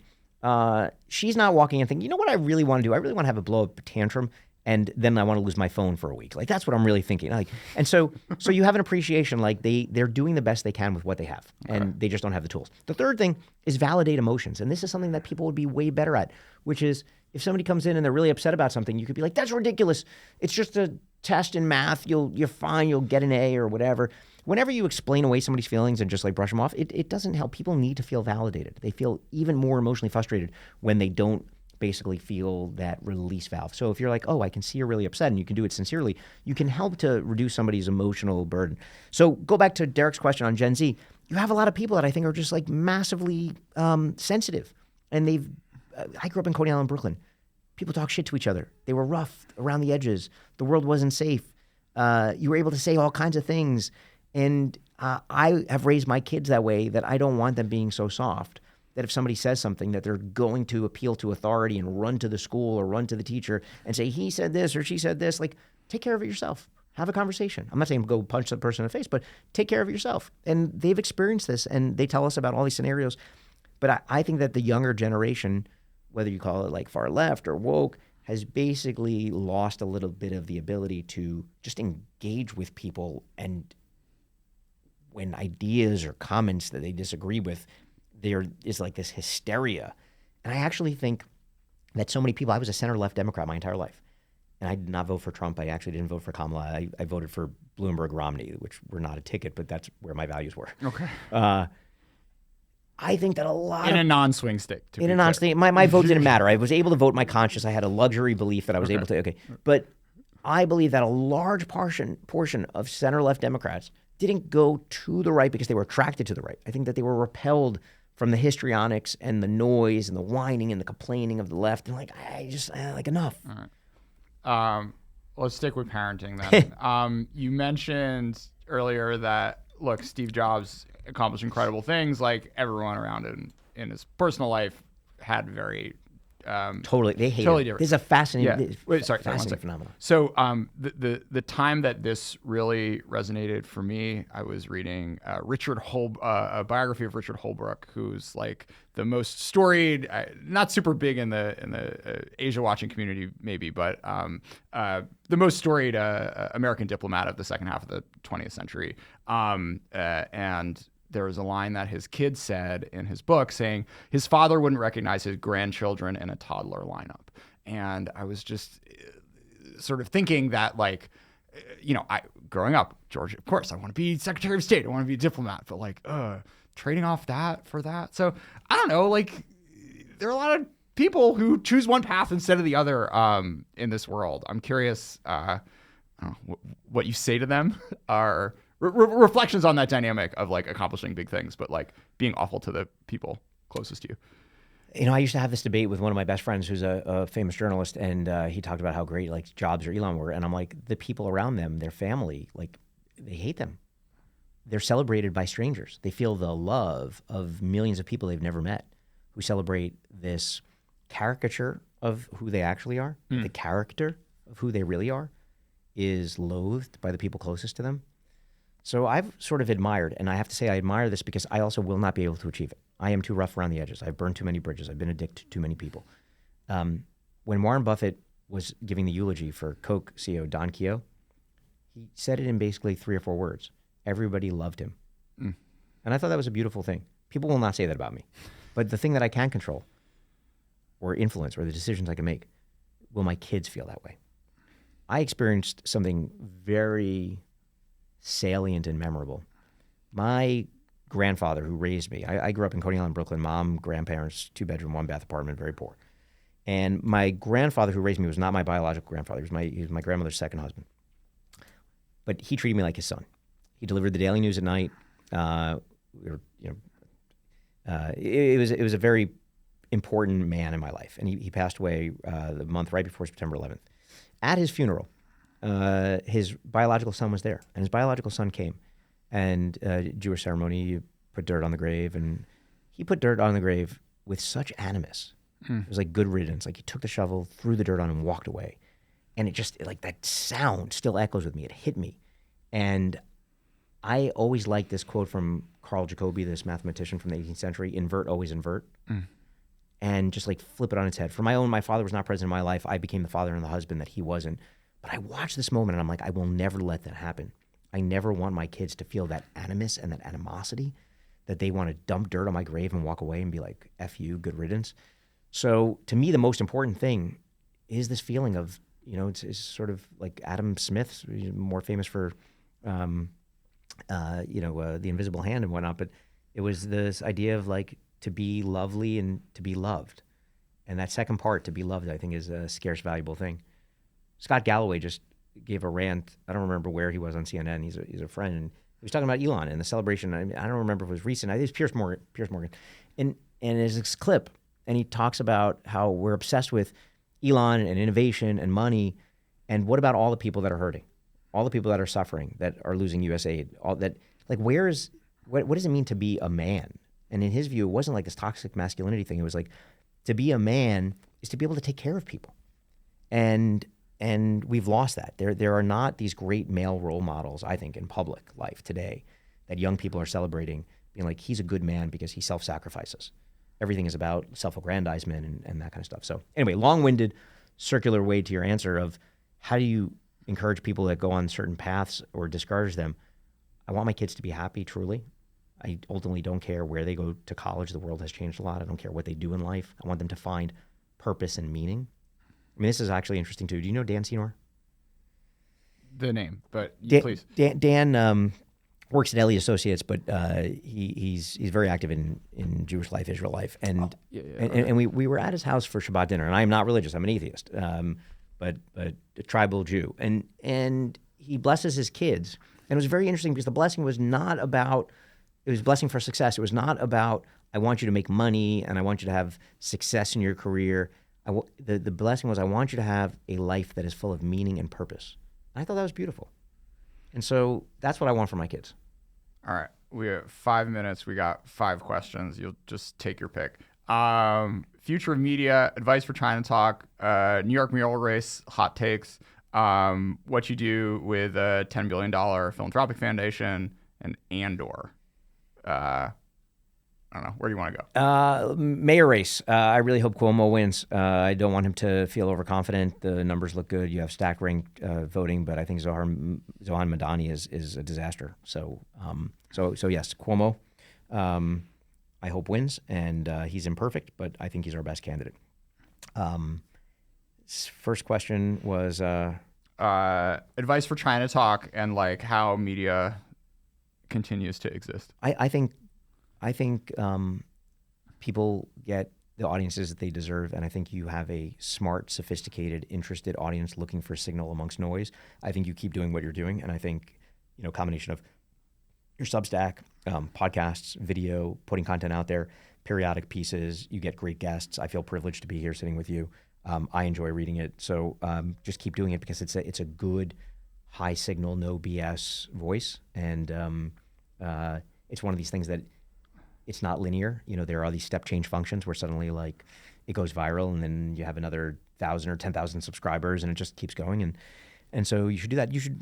she's not walking in thinking, you know what I really want to do? I really want to have a blow-up tantrum, and then I want to lose my phone for a week. Like, that's what I'm really thinking. And so you have an appreciation, like they're doing the best they can with what they have, and they just don't have the tools. The third thing is validate emotions. And this is something that people would be way better at, which is if somebody comes in and they're really upset about something, you could be like, that's ridiculous. It's just a test in math. You're fine. You'll get an A or whatever. Whenever you explain away somebody's feelings and just like brush them off, it doesn't help. People need to feel validated. They feel even more emotionally frustrated when they don't basically feel that release valve. So if you're like, oh, I can see you're really upset and you can do it sincerely, you can help to reduce somebody's emotional burden. So go back to Derek's question on Gen Z. You have a lot of people that I think are just like massively sensitive. And I grew up in Coney Island, Brooklyn. People talk shit to each other. They were rough around the edges. The world wasn't safe. You were able to say all kinds of things. And I have raised my kids that way, that I don't want them being so soft, that if somebody says something, that they're going to appeal to authority and run to the school or run to the teacher and say, he said this or she said this. Like, take care of it yourself. Have a conversation. I'm not saying go punch the person in the face, but take care of it yourself. And they've experienced this, and they tell us about all these scenarios. But I think that the younger generation, whether you call it like far left or woke, has basically lost a little bit of the ability to just engage with people. And when ideas or comments that they disagree with, there is like this hysteria. And I actually think that so many people, I was a center-left Democrat my entire life. And I did not vote for Trump. I actually didn't vote for Kamala. I voted for Bloomberg, Romney, which were not a ticket, but that's where my values were. Okay. I think that a lot in a non-swing state. In a non-state, my vote didn't matter. I was able to vote my conscience. I had a luxury belief that I was able to. Okay, but I believe that a large portion of center-left Democrats didn't go to the right because they were attracted to the right. I think that they were repelled from the histrionics and the noise and the whining and the complaining of the left. And like, I just like enough. All right. Let's stick with parenting then. You mentioned earlier that, look, Steve Jobs accomplished incredible things. Like, everyone around him in his personal life had very totally, they hate totally it. different. This is a fascinating, fascinating phenomenon. So the time that this really resonated for me, I was reading a biography of Richard Holbrooke, who's like the most storied, not super big in the Asia watching community maybe, but the most storied American diplomat of the second half of the 20th century, and there was a line that his kid said in his book saying his father wouldn't recognize his grandchildren in a toddler lineup. And I was just sort of thinking that, like, growing up, George, of course, I want to be Secretary of State. I want to be a diplomat, but like, trading off that for that. So I don't know, like, there are a lot of people who choose one path instead of the other in this world. I'm curious what you say to them are reflections on that dynamic of like accomplishing big things, but like being awful to the people closest to you. You know, I used to have this debate with one of my best friends who's a famous journalist, and he talked about how great like Jobs or Elon were. And I'm like, the people around them, their family, like, they hate them. They're celebrated by strangers. They feel the love of millions of people they've never met, who celebrate this caricature of who they actually are. The character of who they really are is loathed by the people closest to them. So I've sort of admired, and I have to say I admire this because I also will not be able to achieve it. I am too rough around the edges. I've burned too many bridges. I've been addicted to too many people. When Warren Buffett was giving the eulogy for Coke CEO Don Keough, he said it in basically 3 or 4 words. Everybody loved him. And I thought that was a beautiful thing. People will not say that about me. But the thing that I can control or influence, or the decisions I can make, will my kids feel that way? I experienced something very salient and memorable. My grandfather who raised me, I grew up in Coney Island, Brooklyn, mom, grandparents, 2-bedroom, 1-bath apartment, very poor. And my grandfather who raised me was not my biological grandfather. He was my grandmother's second husband. But he treated me like his son. He delivered the Daily News at night. It was a very important man in my life. And he passed away the month right before September 11th. At his funeral, his biological son was there, and his biological son came, and Jewish ceremony, you put dirt on the grave, and he put dirt on the grave with such animus. It was like good riddance. Like, he took the shovel, threw the dirt on, and walked away. And it just, like, that sound still echoes with me. It hit me. And I always liked this quote from Carl Jacobi, this mathematician from the 18th century: invert, always invert. And just like flip it on its head. For my father was not present in my life. I became the father and the husband that he wasn't. But I watched this moment and I'm like, I will never let that happen. I never want my kids to feel that animus and that animosity, that they want to dump dirt on my grave and walk away and be like, F you, good riddance. So to me, the most important thing is this feeling of, it's sort of like Adam Smith, more famous for, The Invisible Hand and whatnot. But it was this idea of like, to be lovely and to be loved. And that second part, to be loved, I think is a scarce, valuable thing. Scott Galloway just gave a rant. I don't remember where he was on CNN. He's a friend, and he was talking about Elon and the celebration. I don't remember if it was recent. I think it was Piers Morgan, and there's this clip, and he talks about how we're obsessed with Elon and innovation and money, and what about all the people that are hurting, all the people that are suffering, that are losing U.S. aid, all that. Like, what does it mean to be a man? And in his view, it wasn't like this toxic masculinity thing. It was like, to be a man is to be able to take care of people, and we've lost that. There are not these great male role models, I think, in public life today that young people are celebrating, being like, he's a good man because he self-sacrifices. Everything is about self-aggrandizement and that kind of stuff. So anyway, long-winded, circular way to your answer of how do you encourage people that go on certain paths or discourage them? I want my kids to be happy, truly. I ultimately don't care where they go to college. The world has changed a lot. I don't care what they do in life. I want them to find purpose and meaning. I mean, this is actually interesting too. Do you know Dan Senor? The name, but please. Dan works at Ellie Associates, but he's very active in Jewish life, Israel life, and we were at his house for Shabbat dinner. And I am not religious; I'm an atheist, but a tribal Jew, and he blesses his kids. And it was very interesting because the blessing was not about. It was a blessing for success. It was not about, I want you to make money and I want you to have success in your career. The blessing was, I want you to have a life that is full of meaning and purpose. And I thought that was beautiful. And so that's what I want for my kids. All right. We have 5 minutes. We got 5 questions. You'll just take your pick. Future of media, advice for ChinaTalk, New York mayoral race, hot takes, what you do with a $10 billion philanthropic foundation, and Andor. I don't know. Where do you want to go? Mayor race. I really hope Cuomo wins. I don't want him to feel overconfident. The numbers look good. You have stack ranked voting, but I think Zohan Madani is a disaster. So yes, Cuomo. I hope wins, and he's imperfect, but I think he's our best candidate. First question was advice for ChinaTalk and like how media continues to exist. I think people get the audiences that they deserve, and I think you have a smart, sophisticated, interested audience looking for signal amongst noise. I think you keep doing what you're doing, and I think combination of your Substack, podcasts, video, putting content out there, periodic pieces. You get great guests. I feel privileged to be here sitting with you. I enjoy reading it, so just keep doing it because it's a good, high signal, no BS voice, and it's one of these things that it's not linear. There are these step change functions where suddenly like it goes viral, and then you have another 1,000 or 10,000 subscribers, and it just keeps going. And so you should do that. You should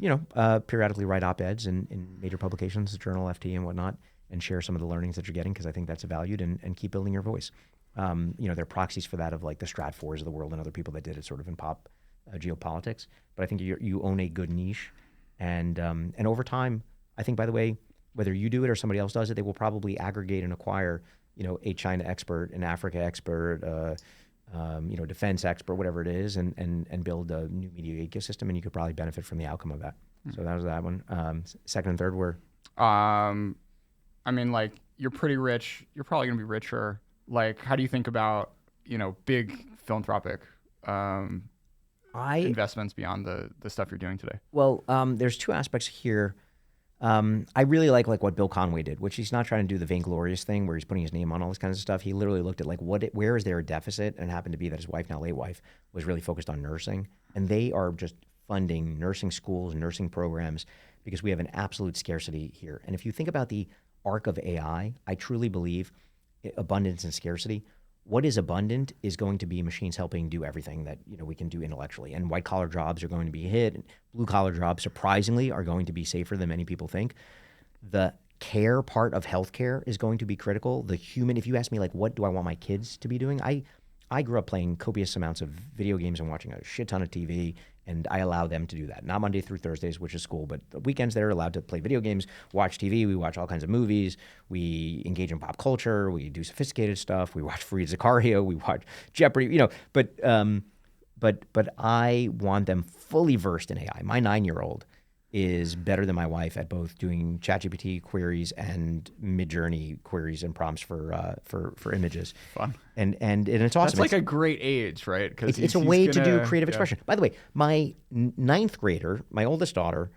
periodically write op-eds in major publications, the Journal, FT, and whatnot, and share some of the learnings that you're getting because I think that's valued, and keep building your voice. There are proxies for that of like the Stratfors of the world and other people that did it sort of in pop geopolitics. But I think you own a good niche, and over time, I think, by the way, whether you do it or somebody else does it, they will probably aggregate and acquire, a China expert, an Africa expert, defense expert, whatever it is, and build a new media ecosystem, and you could probably benefit from the outcome of that. So that was that one. Second and third were? I mean, like, you're pretty rich. You're probably going to be richer. Like, how do you think about, big philanthropic investments beyond the stuff you're doing today? Well, there's 2 aspects here. I really like what Bill Conway did, which he's not trying to do the vainglorious thing where he's putting his name on all this kinds of stuff. He literally looked at like where is there a deficit, and it happened to be that his wife, now late wife, was really focused on nursing, and they are just funding nursing schools, nursing programs, because we have an absolute scarcity here. And if you think about the arc of AI, I truly believe abundance and scarcity. What is abundant is going to be machines helping do everything that we can do intellectually. And white collar jobs are going to be hit. And blue collar jobs, surprisingly, are going to be safer than many people think. The care part of healthcare is going to be critical. The human, if you ask me, like, what do I want my kids to be doing? I grew up playing copious amounts of video games and watching a shit ton of TV, and I allow them to do that. Not Monday through Thursdays, which is school, but the weekends they're allowed to play video games, watch TV. We watch all kinds of movies. We engage in pop culture. We do sophisticated stuff. We watch Fareed Zakaria. We watch Jeopardy. But I want them fully versed in AI. My 9-year-old is better than my wife at both doing ChatGPT queries and Midjourney queries and prompts for images. Fun. And it's awesome. That's like a great age, right? Because it's a way to do creative expression. By the way, my ninth grader, my oldest daughter,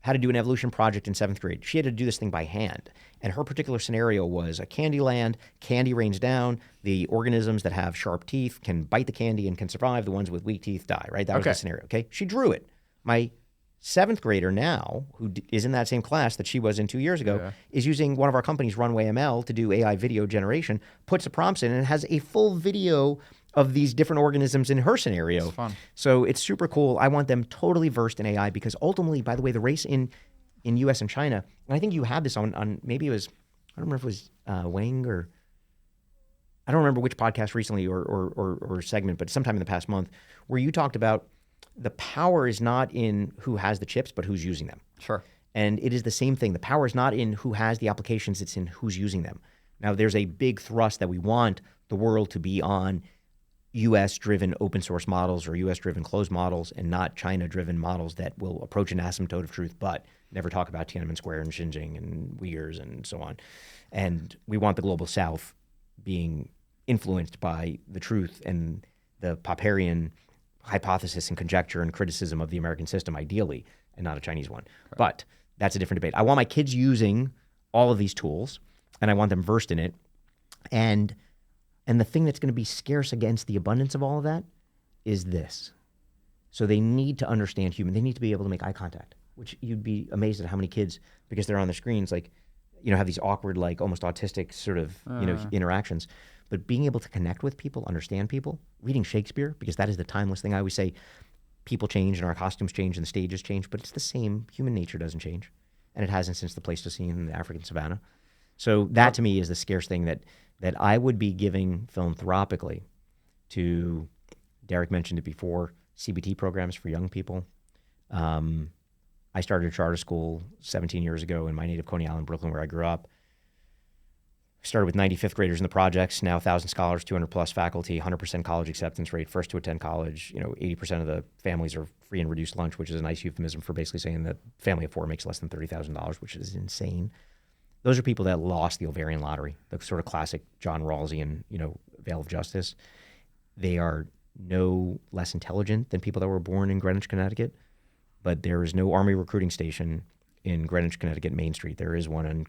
had to do an evolution project in 7th grade. She had to do this thing by hand. And her particular scenario was a candy land, candy rains down, the organisms that have sharp teeth can bite the candy and can survive, the ones with weak teeth die, right? That was the scenario, okay? She drew it. My 7th grader now, who is in that same class that she was in 2 years ago, is using one of our companies, Runway ML, to do AI video generation, puts the prompts in, and has a full video of these different organisms in her scenario. It's fun. So it's super cool. I want them totally versed in AI because ultimately, by the way, the race in US and China, and I think you had this on maybe it was, I don't remember if it was Wang or, I don't remember which podcast recently or segment, but sometime in the past month, where you talked about the power is not in who has the chips, but who's using them. Sure. And it is the same thing. The power is not in who has the applications, it's in who's using them. Now, there's a big thrust that we want the world to be on US-driven open source models or US-driven closed models and not China-driven models that will approach an asymptote of truth, but never talk about Tiananmen Square and Xinjiang and Uyghurs and so on. And we want the global South being influenced by the truth and the Popperian hypothesis and conjecture and criticism of the American system, ideally, and not a Chinese one. Right. But that's a different debate. I want my kids using all of these tools, and I want them versed in it. And the thing that's going to be scarce against the abundance of all of that is this. So they need to understand human. They need to be able to make eye contact, which you'd be amazed at how many kids, because they're on the screens, like, have these awkward, like almost autistic sort of, interactions. But being able to connect with people, understand people, reading Shakespeare, because that is the timeless thing. I always say people change and our costumes change and the stages change, but it's the same. Human nature doesn't change. And it hasn't since the Pleistocene in the African savannah. So that to me is the scarce thing that I would be giving philanthropically to, Derek mentioned it before, CBT programs for young people. I started a charter school 17 years ago in my native Coney Island, Brooklyn, where I grew up. Started with 90 fifth graders in the projects, now 1,000 scholars, 200 plus faculty, 100% college acceptance rate, first to attend college. 80% of the families are free and reduced lunch, which is a nice euphemism for basically saying that family of four makes less than $30,000, which is insane. Those are people that lost the ovarian lottery, the sort of classic John Rawlsian, veil of justice. They are no less intelligent than people that were born in Greenwich, Connecticut, but there is no Army recruiting station in Greenwich, Connecticut, Main Street. There is one in,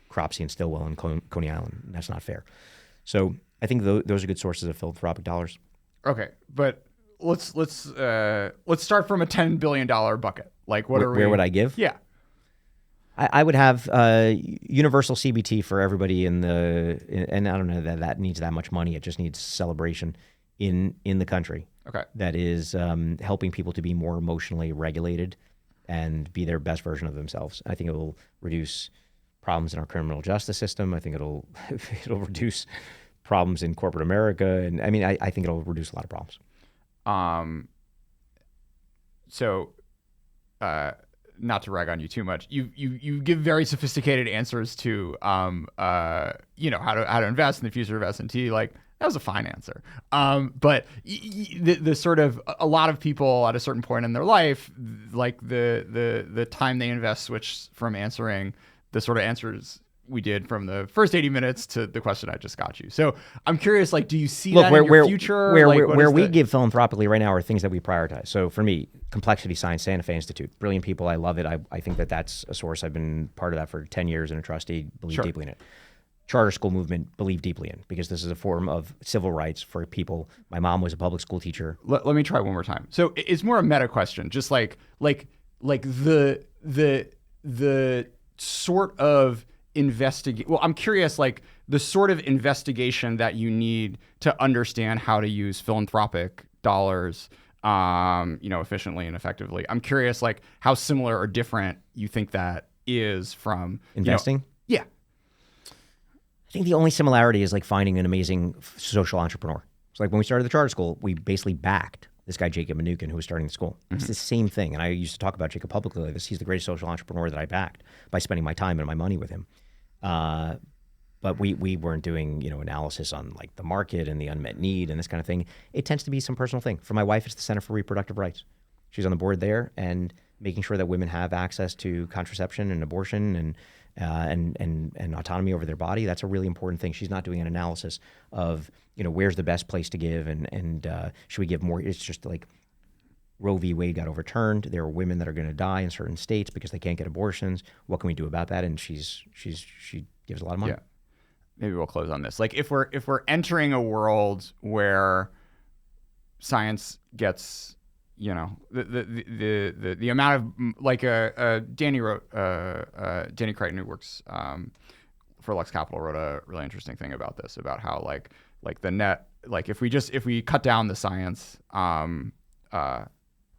Cropsey and Stillwell and Coney Island. And that's not fair. So I think those are good sources of philanthropic dollars. Okay, but let's start from a $10 billion bucket. Like, where would I give? Yeah. I would have universal CBT for everybody and I don't know that needs that much money. It just needs celebration in the country. Okay. That is helping people to be more emotionally regulated and be their best version of themselves. I think it will reduce problems in our criminal justice system. I think it'll reduce problems in corporate America. And I mean, I think it'll reduce a lot of problems. Not to rag on you too much, you give very sophisticated answers to how to invest in the future of S&T. Like, that was a fine answer. But the sort of, a lot of people at a certain point in their life, like the time they invest switch from answering the sort of answers we did from the first 80 minutes to the question I just got you. So I'm curious, like, do you see that in your future? Where we give philanthropically right now are things that we prioritize. So for me, Complexity Science, Santa Fe Institute, brilliant people. I love it. I think that's a source. I've been part of that for 10 years and a trustee, believe deeply in it. Charter school movement, believe deeply in, because this is a form of civil rights for people. My mom was a public school teacher. Let me try one more time. So it's more a meta question, just like the sort of I'm curious, like the sort of investigation that you need to understand how to use philanthropic dollars, efficiently and effectively. I'm curious, like, how similar or different you think that is from investing. Yeah. I think the only similarity is like finding an amazing social entrepreneur. So like when we started the charter school, we basically backed this guy, Jacob Mnookin, who was starting the school. Mm-hmm. It's the same thing. And I used to talk about Jacob publicly like this. He's the greatest social entrepreneur that I backed by spending my time and my money with him. But we weren't doing, analysis on like the market and the unmet need and this kind of thing. It tends to be some personal thing. For my wife, it's the Center for Reproductive Rights. She's on the board there. And making sure that women have access to contraception and abortion and autonomy over their body. That's a really important thing. She's not doing an analysis of, where's the best place to give and should we give more? It's just like Roe v. Wade got overturned. There are women that are going to die in certain states because they can't get abortions. What can we do about that? And she gives a lot of money. Yeah. Maybe we'll close on this. Like if we're entering a world where science gets, the amount of like Danny Crichton, who works for Lux Capital, wrote a really interesting thing about this, about how like the net, like if we cut down the science,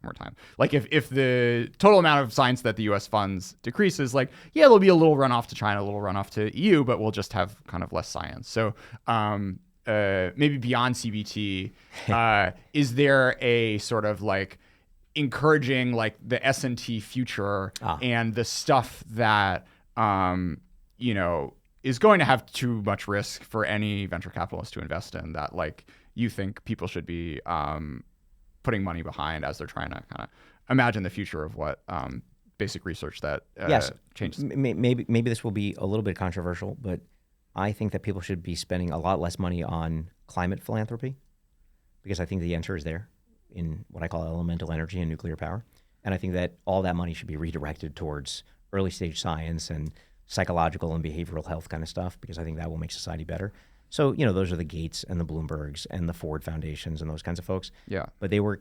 more time. Like if the total amount of science that the U.S. funds decreases, like, yeah, there'll be a little runoff to China, a little runoff to EU, but we'll just have kind of less science. So maybe beyond CBT, is there a sort of like encouraging like the S&T future and the stuff that, is going to have too much risk for any venture capitalist to invest in, that like you think people should be putting money behind as they're trying to kind of imagine the future of what basic research that changes? Maybe this will be a little bit controversial, but I think that people should be spending a lot less money on climate philanthropy, because I think the answer is there in what I call elemental energy and nuclear power. And I think that all that money should be redirected towards early stage science and psychological and behavioral health kind of stuff, because I think that will make society better. So, those are the Gates and the Bloombergs and the Ford Foundations and those kinds of folks. Yeah. But they were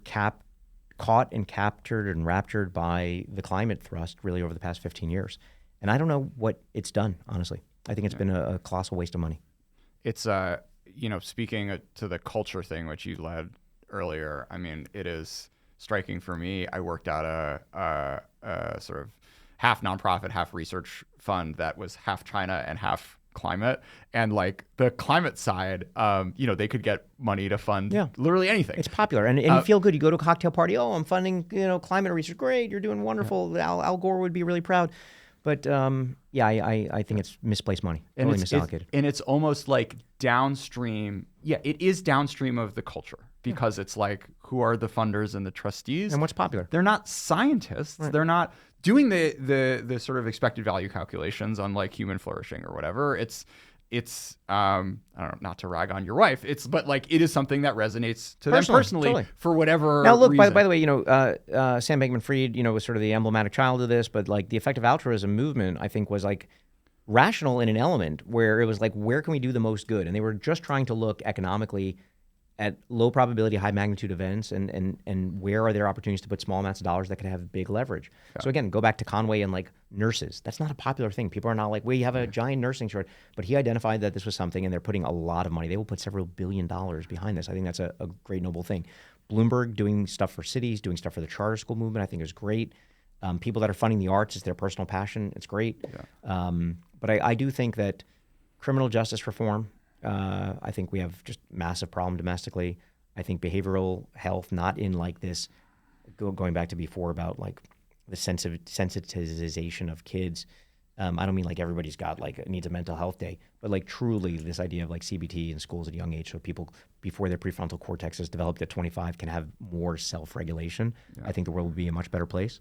caught and captured and raptured by the climate thrust really over the past 15 years. And I don't know what it's done, honestly. I think it's been a colossal waste of money. It's, speaking to the culture thing, which you led earlier, I mean, it is striking for me. I worked at a sort of half nonprofit, half research fund that was half China and half climate, and like the climate side, they could get money to fund literally anything. It's popular, and you feel good. You go to a cocktail party. Oh, I'm funding climate research. Great, you're doing wonderful. Yeah. Al Gore would be really proud. But I think it's misplaced money, and really misallocated. And it's almost like downstream. Yeah, it is downstream of the culture, because it's like, who are the funders and the trustees? And what's popular? They're not scientists. Right. They're not doing the sort of expected value calculations on like human flourishing or whatever. It's I don't know, not to rag on your wife, but like it is something that resonates to them personally, totally. For whatever Now look, reason. by the way, Sam Bankman-Fried, was sort of the emblematic child of this, but like the effective altruism movement, I think, was like rational in an element where it was like, where can we do the most good? And they were just trying to look economically at low probability, high magnitude events, and where are there opportunities to put small amounts of dollars that could have big leverage. Yeah. So again, go back to Conway and like nurses. That's not a popular thing. People are not like, we have a giant nursing shortage. But he identified that this was something, and they're putting a lot of money. They will put several $1 billion behind this. I think that's a great, noble thing. Bloomberg doing stuff for cities, doing stuff for the charter school movement, I think is great. People that are funding the arts, it's their personal passion. It's great. Yeah. But I do think that criminal justice reform, I think we have just massive problem domestically. I think behavioral health, not in like this, going back to before about like the sensitization of kids. I don't mean like everybody's got like needs a mental health day, but like truly this idea of like CBT in schools at a young age, so people before their prefrontal cortex is developed at 25 can have more self-regulation. Yeah. I think the world would be a much better place.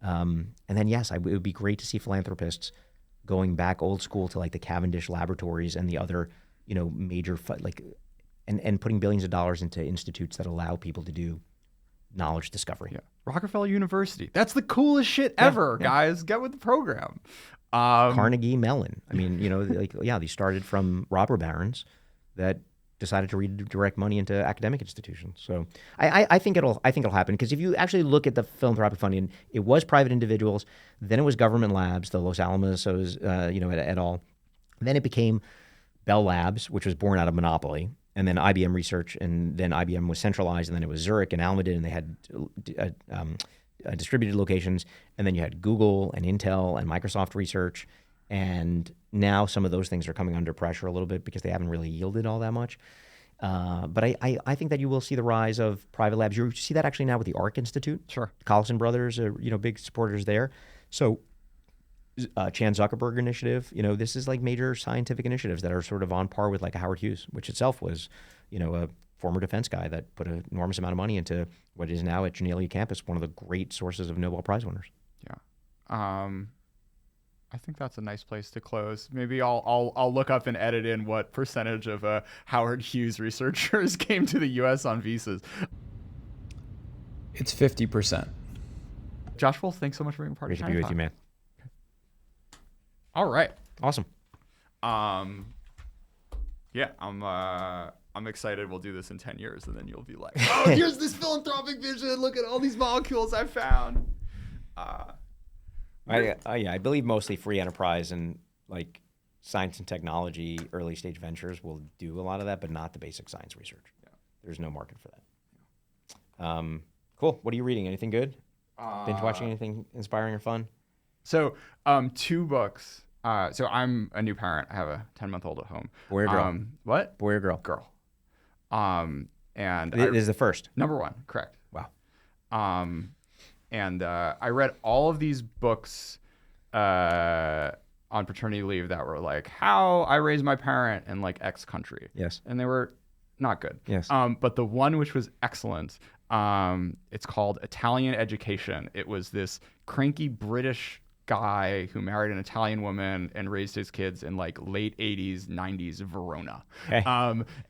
And then yes, it would be great to see philanthropists going back old school to like the Cavendish laboratories and the other major and putting billions of dollars into institutes that allow people to do knowledge discovery. Yeah. Rockefeller University. That's the coolest shit ever, guys. Get with the program. Carnegie Mellon. I mean, they started from robber barons that decided to redirect money into academic institutions. So I think it'll happen, because if you actually look at the philanthropic funding, it was private individuals, then it was government labs, the Los Alamos, et al. Then it became Bell Labs, which was born out of monopoly, and then IBM Research, and then IBM was centralized, and then it was Zurich and Alma did, and they had distributed locations, and then you had Google and Intel and Microsoft Research, and now some of those things are coming under pressure a little bit because they haven't really yielded all that much. But I think that you will see the rise of private labs. You see that actually now with the ARC Institute. Sure. Collison Brothers are big supporters there. So Chan Zuckerberg initiative, this is like major scientific initiatives that are sort of on par with like a Howard Hughes, which itself was, a former defense guy that put an enormous amount of money into what is now at Janelia campus, one of the great sources of Nobel Prize winners. I think that's a nice place to close. Maybe I'll look up and edit in what percentage of Howard Hughes researchers came to the U.S. on visas. It's 50%. Josh Wolfe, thanks so much for being part Great of to be with ChinaTalk. you, man. All right. Awesome. Yeah, I'm excited. We'll do this in 10 years, and then you'll be like, oh, here's this philanthropic vision. Look at all these molecules I found. I believe mostly free enterprise and like science and technology, early stage ventures will do a lot of that, but not the basic science research. Yeah. There's no market for that. Cool. What are you reading? Anything good? Binge watching anything inspiring or fun? So, 2 books. So I'm a new parent. I have a 10-month-old at home. Boy or girl? What? Boy or girl? Girl. And It is the first. number 1, correct. Wow. And I read all of these books on paternity leave that were like how I raised my parent in like X country. Yes. And they were not good. Yes. But the one which was excellent, it's called Italian Education. It was this cranky British guy who married an Italian woman and raised his kids in like late 80s, 90s Verona. Okay.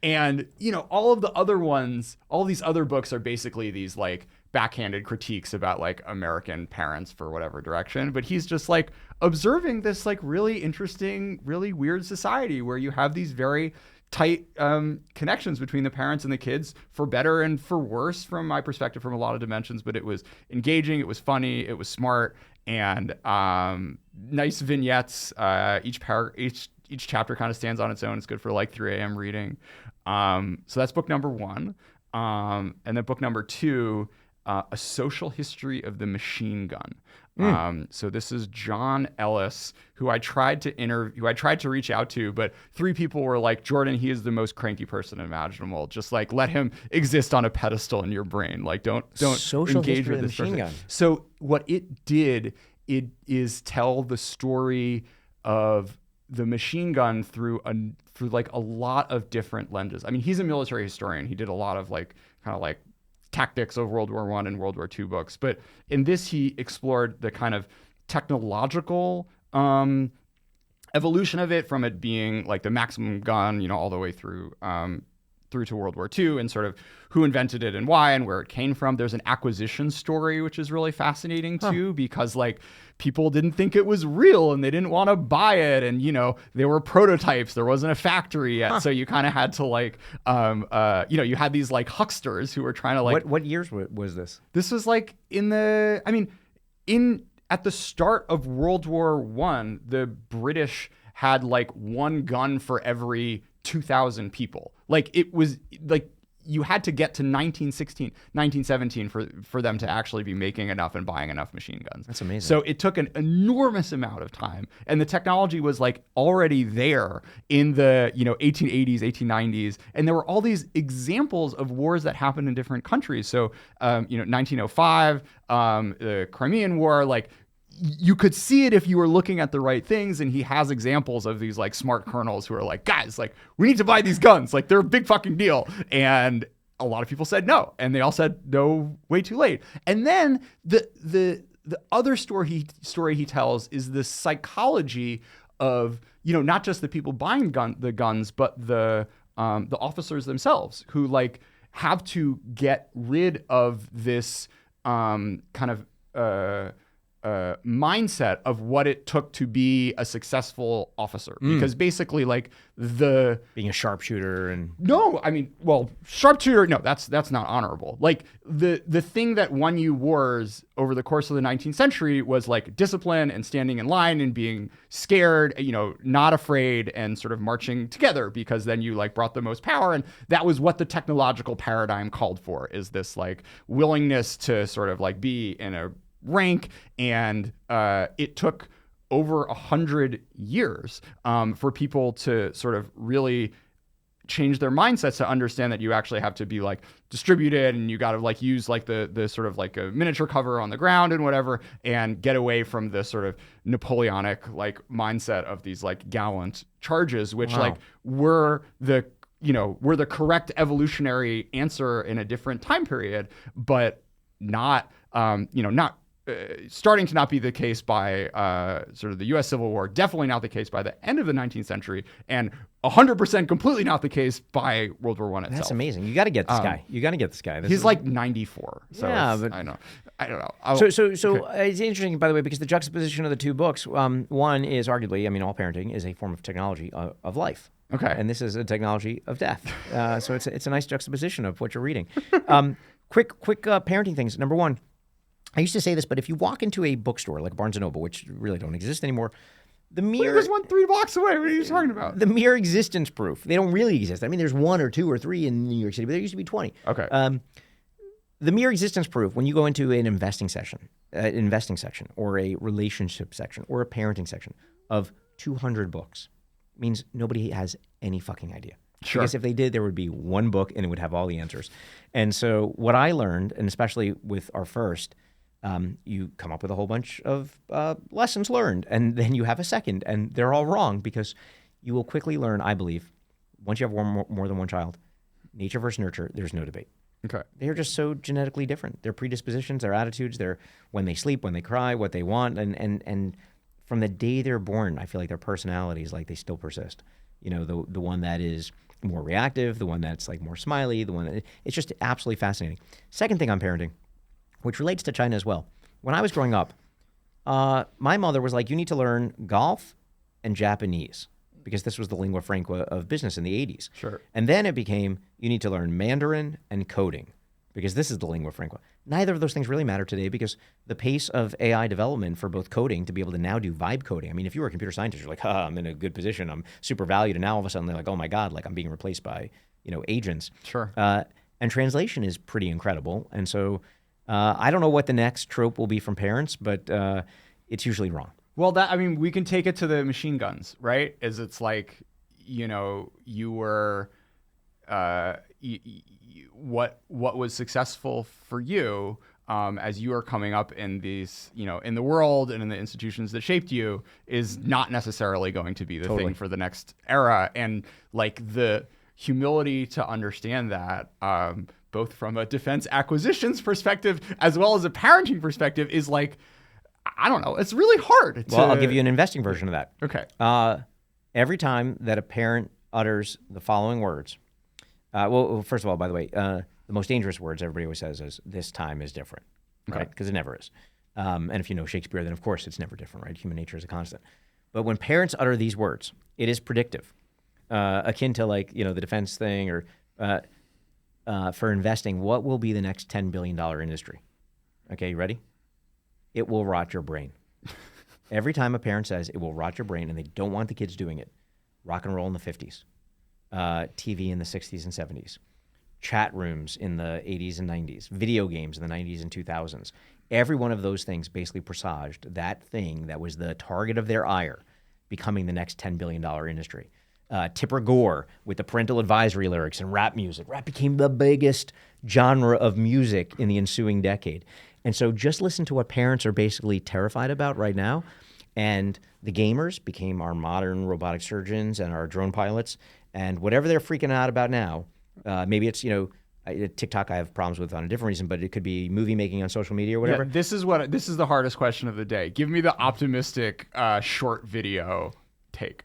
And, you know, all of the other ones, all these other books are basically these like backhanded critiques about like American parents for whatever direction. But he's just like observing this like really interesting, really weird society where you have these very tight connections between the parents and the kids, for better and for worse from my perspective, from a lot of dimensions. But it was engaging, it was funny, it was smart, and nice vignettes. Each chapter kind of stands on its own. It's good for like 3 a.m. reading. So that's book number 1. And then book number 2, A Social History of the Machine Gun. So this is John Ellis, who I tried to reach out to, but 3 people were like, Jordan, he is the most cranky person imaginable. Just like let him exist on a pedestal in your brain. Like don't Social engage history with of the this machine person. gun. So what it did, it is tell the story of the machine gun through like a lot of different lenses. I mean, he's a military historian. He did a lot of like kind of like tactics of World War I and World War II books. But in this, he explored the kind of technological evolution of it, from it being like the maximum gun, you know, all the way through to World War II, and sort of who invented it and why and where it came from. There's an acquisition story, which is really fascinating too, because like people didn't think it was real and they didn't want to buy it. And, you know, there were prototypes, there wasn't a factory yet. So you kind of had to like, you know, you had these like hucksters who were trying to like. What years was this? This was like at the start of World War I, the British had like 1 gun for every 2,000 people. Like it was like you had to get to 1916, 1917 for them to actually be making enough and buying enough machine guns. That's amazing. So it took an enormous amount of time, and the technology was like already there in the 1880s, 1890s, and there were all these examples of wars that happened in different countries. So 1905, the Crimean War, like. You could see it if you were looking at the right things, and he has examples of these like smart colonels who are like, guys, like we need to buy these guns, like they're a big fucking deal. And a lot of people said no, and they all said no way too late. And then the other story he tells is the psychology of not just the people buying the guns, but the officers themselves, who like have to get rid of this kind of mindset of what it took to be a successful officer, because basically like being a sharpshooter and sharpshooter, no, that's not honorable. Like the thing that won you wars over the course of the 19th century was like discipline and standing in line and being scared, not afraid, and sort of marching together, because then you like brought the most power. And that was what the technological paradigm called for, is this like willingness to sort of like be in a rank. And it took over 100 years for people to sort of really change their mindsets to understand that you actually have to be like distributed, and you got to like use like the sort of like a miniature cover on the ground and whatever, and get away from the sort of Napoleonic like mindset of these like gallant charges, which like were the correct evolutionary answer in a different time period, but not starting to not be the case by sort of the U.S. Civil War, definitely not the case by the end of the 19th century, and 100% completely not the case by World War I itself. That's amazing. You got to get this guy. You got to get this guy. He's like 94. So yeah, but I don't know. So it's interesting, by the way, because the juxtaposition of the two books, one is arguably, I mean, all parenting is a form of technology of life. Okay. And this is a technology of death. So it's a nice juxtaposition of what you're reading. Quick parenting things. Number one, I used to say this, but if you walk into a bookstore like Barnes & Noble, which really don't exist anymore, there's one 3 blocks away. What are you talking about? The mere existence proof. They don't really exist. I mean, there's 1 or 2 or 3 in New York City, but there used to be 20. Okay. The mere existence proof, when you go into an investing section or a relationship section or a parenting section of 200 books, means nobody has any fucking idea. Sure. Because if they did, there would be one book and it would have all the answers. And so what I learned, and especially with our first, you come up with a whole bunch of lessons learned, and then you have a second, and they're all wrong because you will quickly learn, I believe, once you have more than one child, nature versus nurture, there's no debate. Okay. They're just so genetically different. Their predispositions, their attitudes, their when they sleep, when they cry, what they want, and from the day they're born, I feel like their personalities, like they still persist. You know, the one that is more reactive, the one that's like more smiley, the one that it's just absolutely fascinating. Second thing on parenting, which relates to China as well. When I was growing up, my mother was like, you need to learn golf and Japanese because this was the lingua franca of business in the 80s. Sure. And then it became, you need to learn Mandarin and coding because this is the lingua franca. Neither of those things really matter today because the pace of AI development for both coding to be able to now do vibe coding. I mean, if you were a computer scientist, you're like, I'm in a good position. I'm super valued. And now all of a sudden they're like, oh my God, like I'm being replaced by, agents. Sure. And translation is pretty incredible. And so I don't know what the next trope will be from parents, but it's usually wrong. Well, we can take it to the machine guns, right? It's like, you were, what was successful for you as you are coming up in these, in the world and in the institutions that shaped you is not necessarily going to be the thing for the next era. And like the humility to understand that, both from a defense acquisitions perspective as well as a parenting perspective is like, I don't know. It's really hard. Well, I'll give you an investing version of that. Okay. Every time that a parent utters the following words, first of all, by the way, the most dangerous words everybody always says is, this time is different, right? Because it never is. And if you know Shakespeare, then of course it's never different, right? Human nature is a constant. But when parents utter these words, it is predictive, akin to like, the defense thing or for investing, what will be the next $10 billion industry? Okay, you ready? It will rot your brain. Every time a parent says it will rot your brain and they don't want the kids doing it, rock and roll in the 50s, TV in the 60s and 70s, chat rooms in the 80s and 90s, video games in the 90s and 2000s. Every one of those things basically presaged that thing that was the target of their ire becoming the next $10 billion industry. Tipper Gore with the parental advisory lyrics and rap music. Rap became the biggest genre of music in the ensuing decade. And so just listen to what parents are basically terrified about right now. And the gamers became our modern robotic surgeons and our drone pilots. And whatever they're freaking out about now, maybe it's, TikTok I have problems with on a different reason, but it could be movie making on social media or whatever. Yeah, this is the hardest question of the day. Give me the optimistic short video take.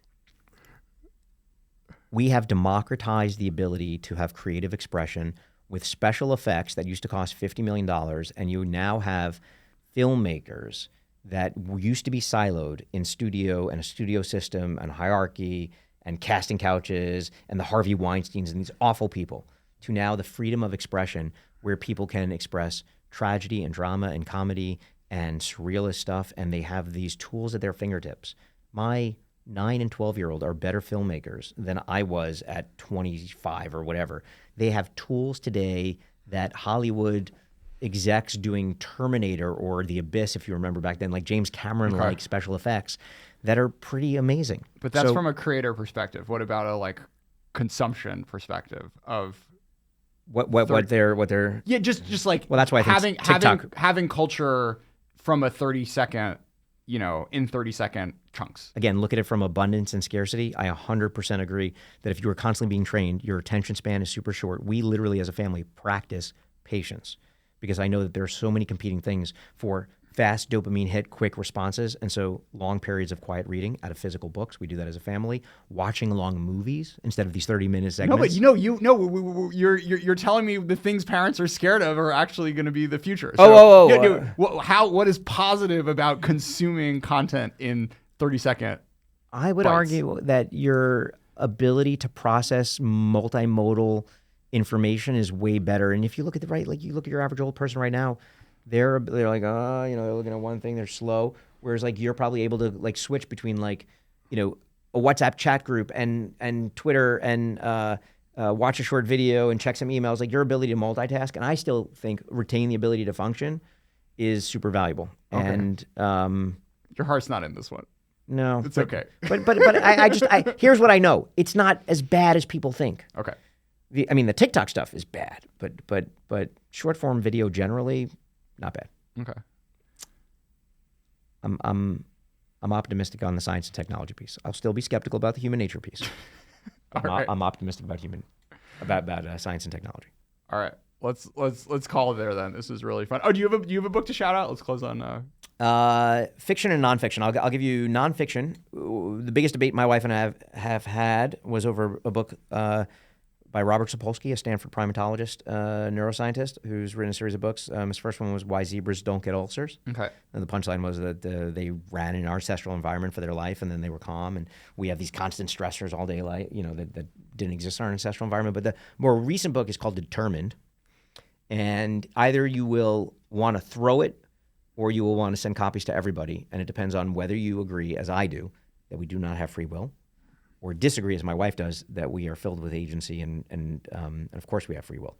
We have democratized the ability to have creative expression with special effects that used to cost $50 million, and you now have filmmakers that used to be siloed in studio and a studio system and hierarchy and casting couches and the Harvey Weinsteins and these awful people, to now the freedom of expression where people can express tragedy and drama and comedy and surrealist stuff, and they have these tools at their fingertips. My 9 and 12-year-old are better filmmakers than I was at 25 or whatever. They have tools today that Hollywood execs doing Terminator or The Abyss, if you remember back then, like James Cameron-like special effects that are pretty amazing. But that's from a creator perspective. What about a consumption perspective of what they're yeah, just like, well, that's why I think having culture from a 30-second, in 30-second chunks. Again, look at it from abundance and scarcity. I 100% agree that if you are constantly being trained, your attention span is super short. We literally, as a family, practice patience because I know that there are so many competing things for fast dopamine hit, quick responses. And so long periods of quiet reading out of physical books. We do that as a family. Watching long movies instead of these 30-minute segments. No, but you're telling me the things parents are scared of are actually going to be the future. What is positive about consuming content in 30-second I would bites? argue that your ability to process multimodal information is way better. And if you look at you look at your average old person right now, they're like, they're looking at one thing, they're slow. Whereas like you're probably able to like switch between like, a WhatsApp chat group and Twitter and watch a short video and check some emails. Like your ability to multitask, and I still think retain the ability to function is super valuable. Okay. And your heart's not in this one. No, it's okay. But I here's what I know. It's not as bad as people think. Okay. The TikTok stuff is bad, but short form video generally, not bad. Okay. I'm optimistic on the science and technology piece. I'll still be skeptical about the human nature piece. I'm optimistic about about science and technology. All right. Let's call it there then. This is really fun. Oh, do you have a book to shout out? Let's close on fiction and nonfiction. I'll give you nonfiction. The biggest debate my wife and I have had was over a book by Robert Sapolsky, a Stanford primatologist, neuroscientist, who's written a series of books. His first one was Why Zebras Don't Get Ulcers. Okay. And the punchline was that they ran in an ancestral environment for their life, and then they were calm. And we have these constant stressors all day, that didn't exist in our ancestral environment. But the more recent book is called Determined. And either you will want to throw it or you will want to send copies to everybody. And it depends on whether you agree, as I do, that we do not have free will, or disagree, as my wife does, that we are filled with agency and of course we have free will.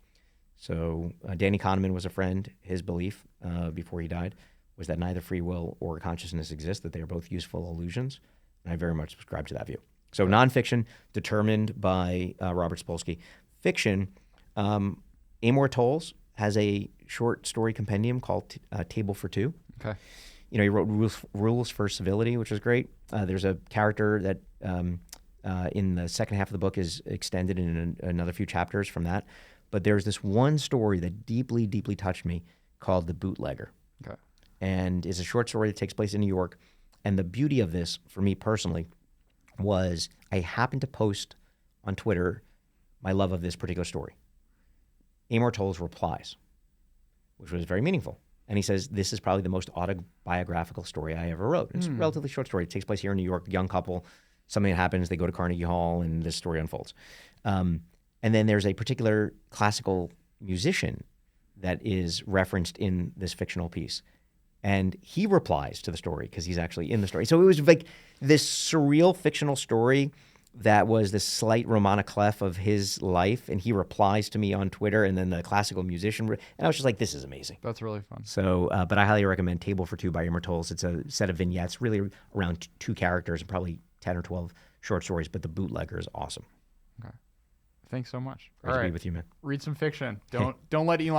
So Danny Kahneman was a friend. His belief before he died was that neither free will or consciousness exist, that they are both useful illusions. And I very much subscribe to that view. So nonfiction, Determined by Robert Sapolsky. Fiction, Amor Towles has a short story compendium called Table for Two. Okay. He wrote Rules for Civility, which is great. There's a character that in the second half of the book is extended in another few chapters from that. But there's this one story that deeply, deeply touched me called The Bootlegger. Okay. And it's a short story that takes place in New York. And the beauty of this, for me personally, was I happened to post on Twitter my love of this particular story. Amor Towles replies, which was very meaningful. And he says, this is probably the most autobiographical story I ever wrote. It's a relatively short story. It takes place here in New York, young couple, something happens, they go to Carnegie Hall, and this story unfolds. And then there's a particular classical musician that is referenced in this fictional piece. And he replies to the story because he's actually in the story. So it was like this surreal fictional story that was this slight Romana clef of his life, and he replies to me on Twitter, and then the classical musician, and I was just like, this is amazing. That's really fun. So, but I highly recommend Table for Two by Amor Towles. It's a set of vignettes, really around two characters, and probably 10 or 12 short stories, but The Bootlegger is awesome. Okay. Thanks so much. Great to be with you, man. Read some fiction. Don't let Elon